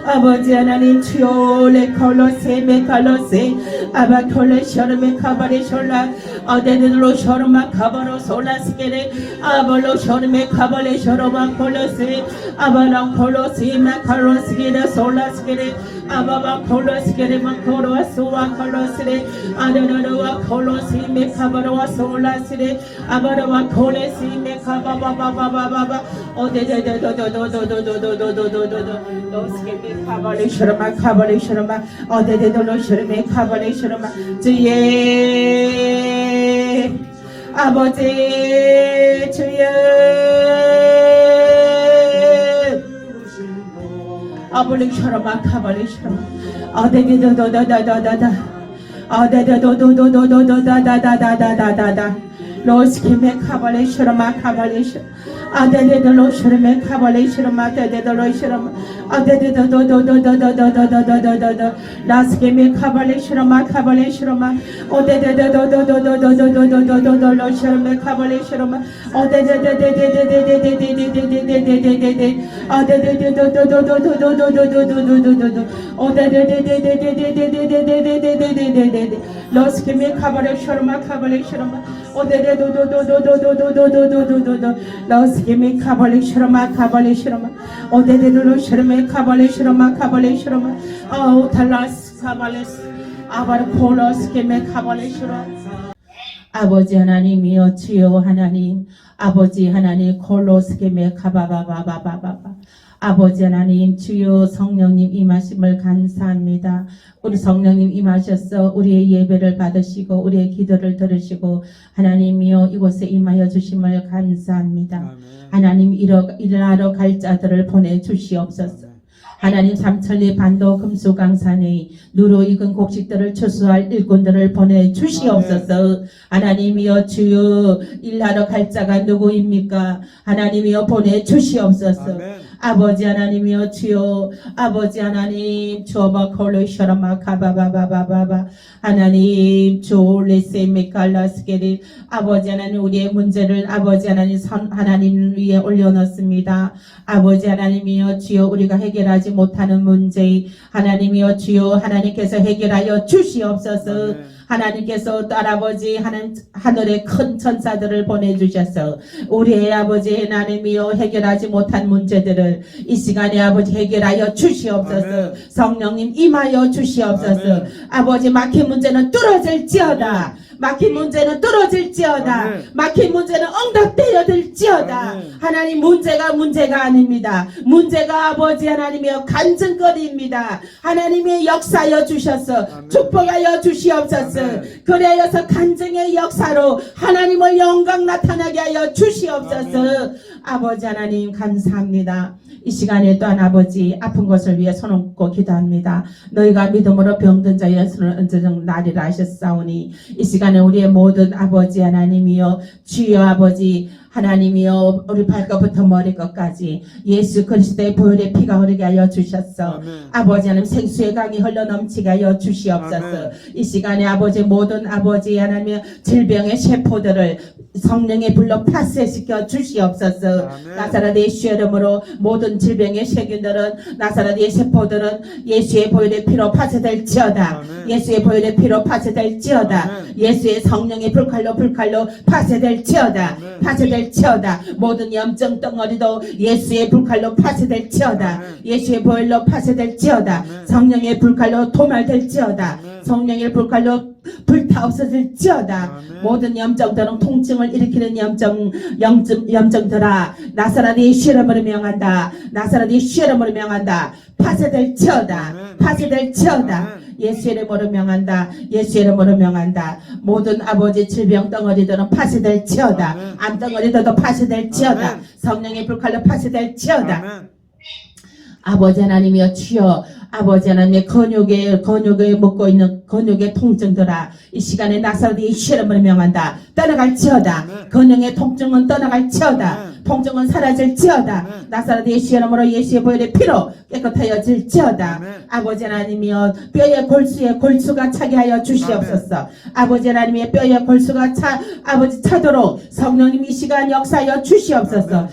아버지 하나님 주여 레 콜로세 메 콜로세 아바콜레 셔르메 카바레 숄라 어데들로 셔르마 카바로 솔라스케레 아볼로 셔르메 카바레 셔르마 콜로스 아바랑 콜로스 마카로스게레 솔라스케레 아바바 콜로스게레 마코로와 소와 콜로스레 아데르와 콜로스 메카바로와 솔라스레 아바라와 콜레스 메카바바바바바바 어데데도도도도도도도도도도도 노스케메 카바레 셔르마 카바레 셔르마 어데데도로 셔르메 카바레 셔르마 주의 아버지 주여 아버리 셔르마 카바레 셔르마 어데데도도도도도도도 어데데도도도도도도다다다다다다다 로스케메 카바레 셔르마 카바레 셔르마 아데데도로 셔르메 카바레 셔르마 데데도로 셔르마 아데데도도도도도도도도도도도 라스케메 카바레 셔르마 카바레 셔르마 어데데도도도도도도도도도도 셔르메 카바레 셔르마 어데데데데데데데데데데데데데데데 아데데도도도도도도도도도도도도 어데데데데데데데데데데데데데데 로스케메 카바레 셔르마 카바레 셔르마 어데데도도도도도도도도도도도 로스케메 카바레 셔르마 카바레 셔르마 어데데도로 셔르메 카바레 셔르마 카바레 셔르마 오 탈라스 카바레스 아바르 콜로스케메 카바레 셔르마 아버지 하나님이여 주여 하나님 아버지 하나님 콜로스케메 카바바바바바바 아버지 하나님 주여 성령님 임하심을 감사합니다. 우리 성령님 임하셔서 우리의 예배를 받으시고 우리의 기도를 들으시고 하나님이여 이곳에 임하여 주심을 감사합니다. 아멘. 하나님 일하러 갈 자들을 보내주시옵소서. 하나님 삼천리 반도 금수강산에 누로 익은 곡식들을 추수할 일꾼들을 보내주시옵소서. 하나님이여 주여 일하러 갈 자가 누구입니까? 하나님이여 보내주시옵소서. 아멘. 아버지 하나님이여 주여 아버지 하나님 주어바 콜로셔라마 카바바바바바바 하나님 조레세메 칼라스케리 아버지 하나님 우리의 문제를 아버지 하나님 하나님 위에 올려놓습니다. 아버지 하나님이여 주여 우리가 해결하지 못하는 문제 하나님이여 주여 하나님께서 해결하여 주시옵소서. 아멘. 하나님께서 딸아버지 하늘의 큰 천사들을 보내주셔서 우리의 아버지 하나님이여 해결하지 못한 문제들을 이 시간에 아버지 해결하여 주시옵소서. 아멘. 성령님 임하여 주시옵소서. 아멘. 아버지 막힌 문제는 뚫어질지어다. 막힌 문제는 뚫어질지어다. 아멘. 막힌 문제는 응답되어질지어다. 아멘. 하나님 문제가 아닙니다. 문제가 아버지 하나님이여 간증거리입니다. 하나님의 역사여 주셔서 아멘. 축복하여 주시옵소서. 아멘. 그래여서 간증의 역사로 하나님의 영광 나타나게 하여 주시옵소서. 아멘. 아버지 하나님 감사합니다. 이 시간에 또한 아버지 아픈 것을 위해 손 얹고 기도합니다. 너희가 믿음으로 병든 자의 손을 얹은 날이라 하셨사오니 이 시간에 우리의 모든 아버지 하나님이여 주여 아버지 하나님이여 우리 발끝부터 머리끝까지 예수 그리스도의 보혈의 피가 흐르게 하여 주셨어. 아멘. 아버지 하나님 생수의 강이 흘러넘치게 하여 주시옵소서. 아멘. 이 시간에 아버지 모든 아버지 하나님 질병의 세포들을 성령의 불로 파쇄시켜 주시옵소서. 아멘. 나사렛 예수의 이름으로 모든 질병의 세균들은 나사렛의 세포들은 예수의 보혈의 피로 파쇄될지어다. 아멘. 예수의 보혈의 피로 파쇄될지어다. 아멘. 예수의 성령의 불칼로 파쇄될지어다. 아멘. 파쇄될지어다. 모든 염증 덩어리도 예수의 불칼로 파쇄될지어다. 아멘. 예수의 보혈로 파쇄될지어다. 아멘. 성령의 불칼로 도말될지어다. 아멘. 성령의 불칼로 불타 없어질지어다. 아멘. 모든 염증들은 통증을 일으키는 염증들아 나사렛 예수 이름으로 명한다. 나사렛 예수 이름으로 명한다. 파쇄될지어다. 아멘. 파쇄될지어다. 아멘. 예수 이름으로 명한다. 예수 이름으로 명한다. 모든 아버지 질병 덩어리들은 파쇄될지어다. 아멘. 암 덩어리들도 파쇄될지어다. 아멘. 성령의 불칼로 파쇄될지어다. 아멘. 아버지 하나님이여 주여 아버지 하나님의 근육에 묻고 있는 근육의 통증들아 이 시간에 나사렛 예수 이름으로 명한다. 떠나갈지어다. 아멘. 근육의 통증은 떠나갈지어다. 아멘. 통증은 사라질지어다. 아멘. 나사렛 예수 이름으로 예수의 보혈의 피로 깨끗하여질지어다. 아멘. 아버지 하나님이여 뼈의 골수에 골수가 차게 하여 주시옵소서. 아버지 하나님의 뼈의 골수가 아버지 차도록 성령님 이 시간 역사하여 주시옵소서. 아멘.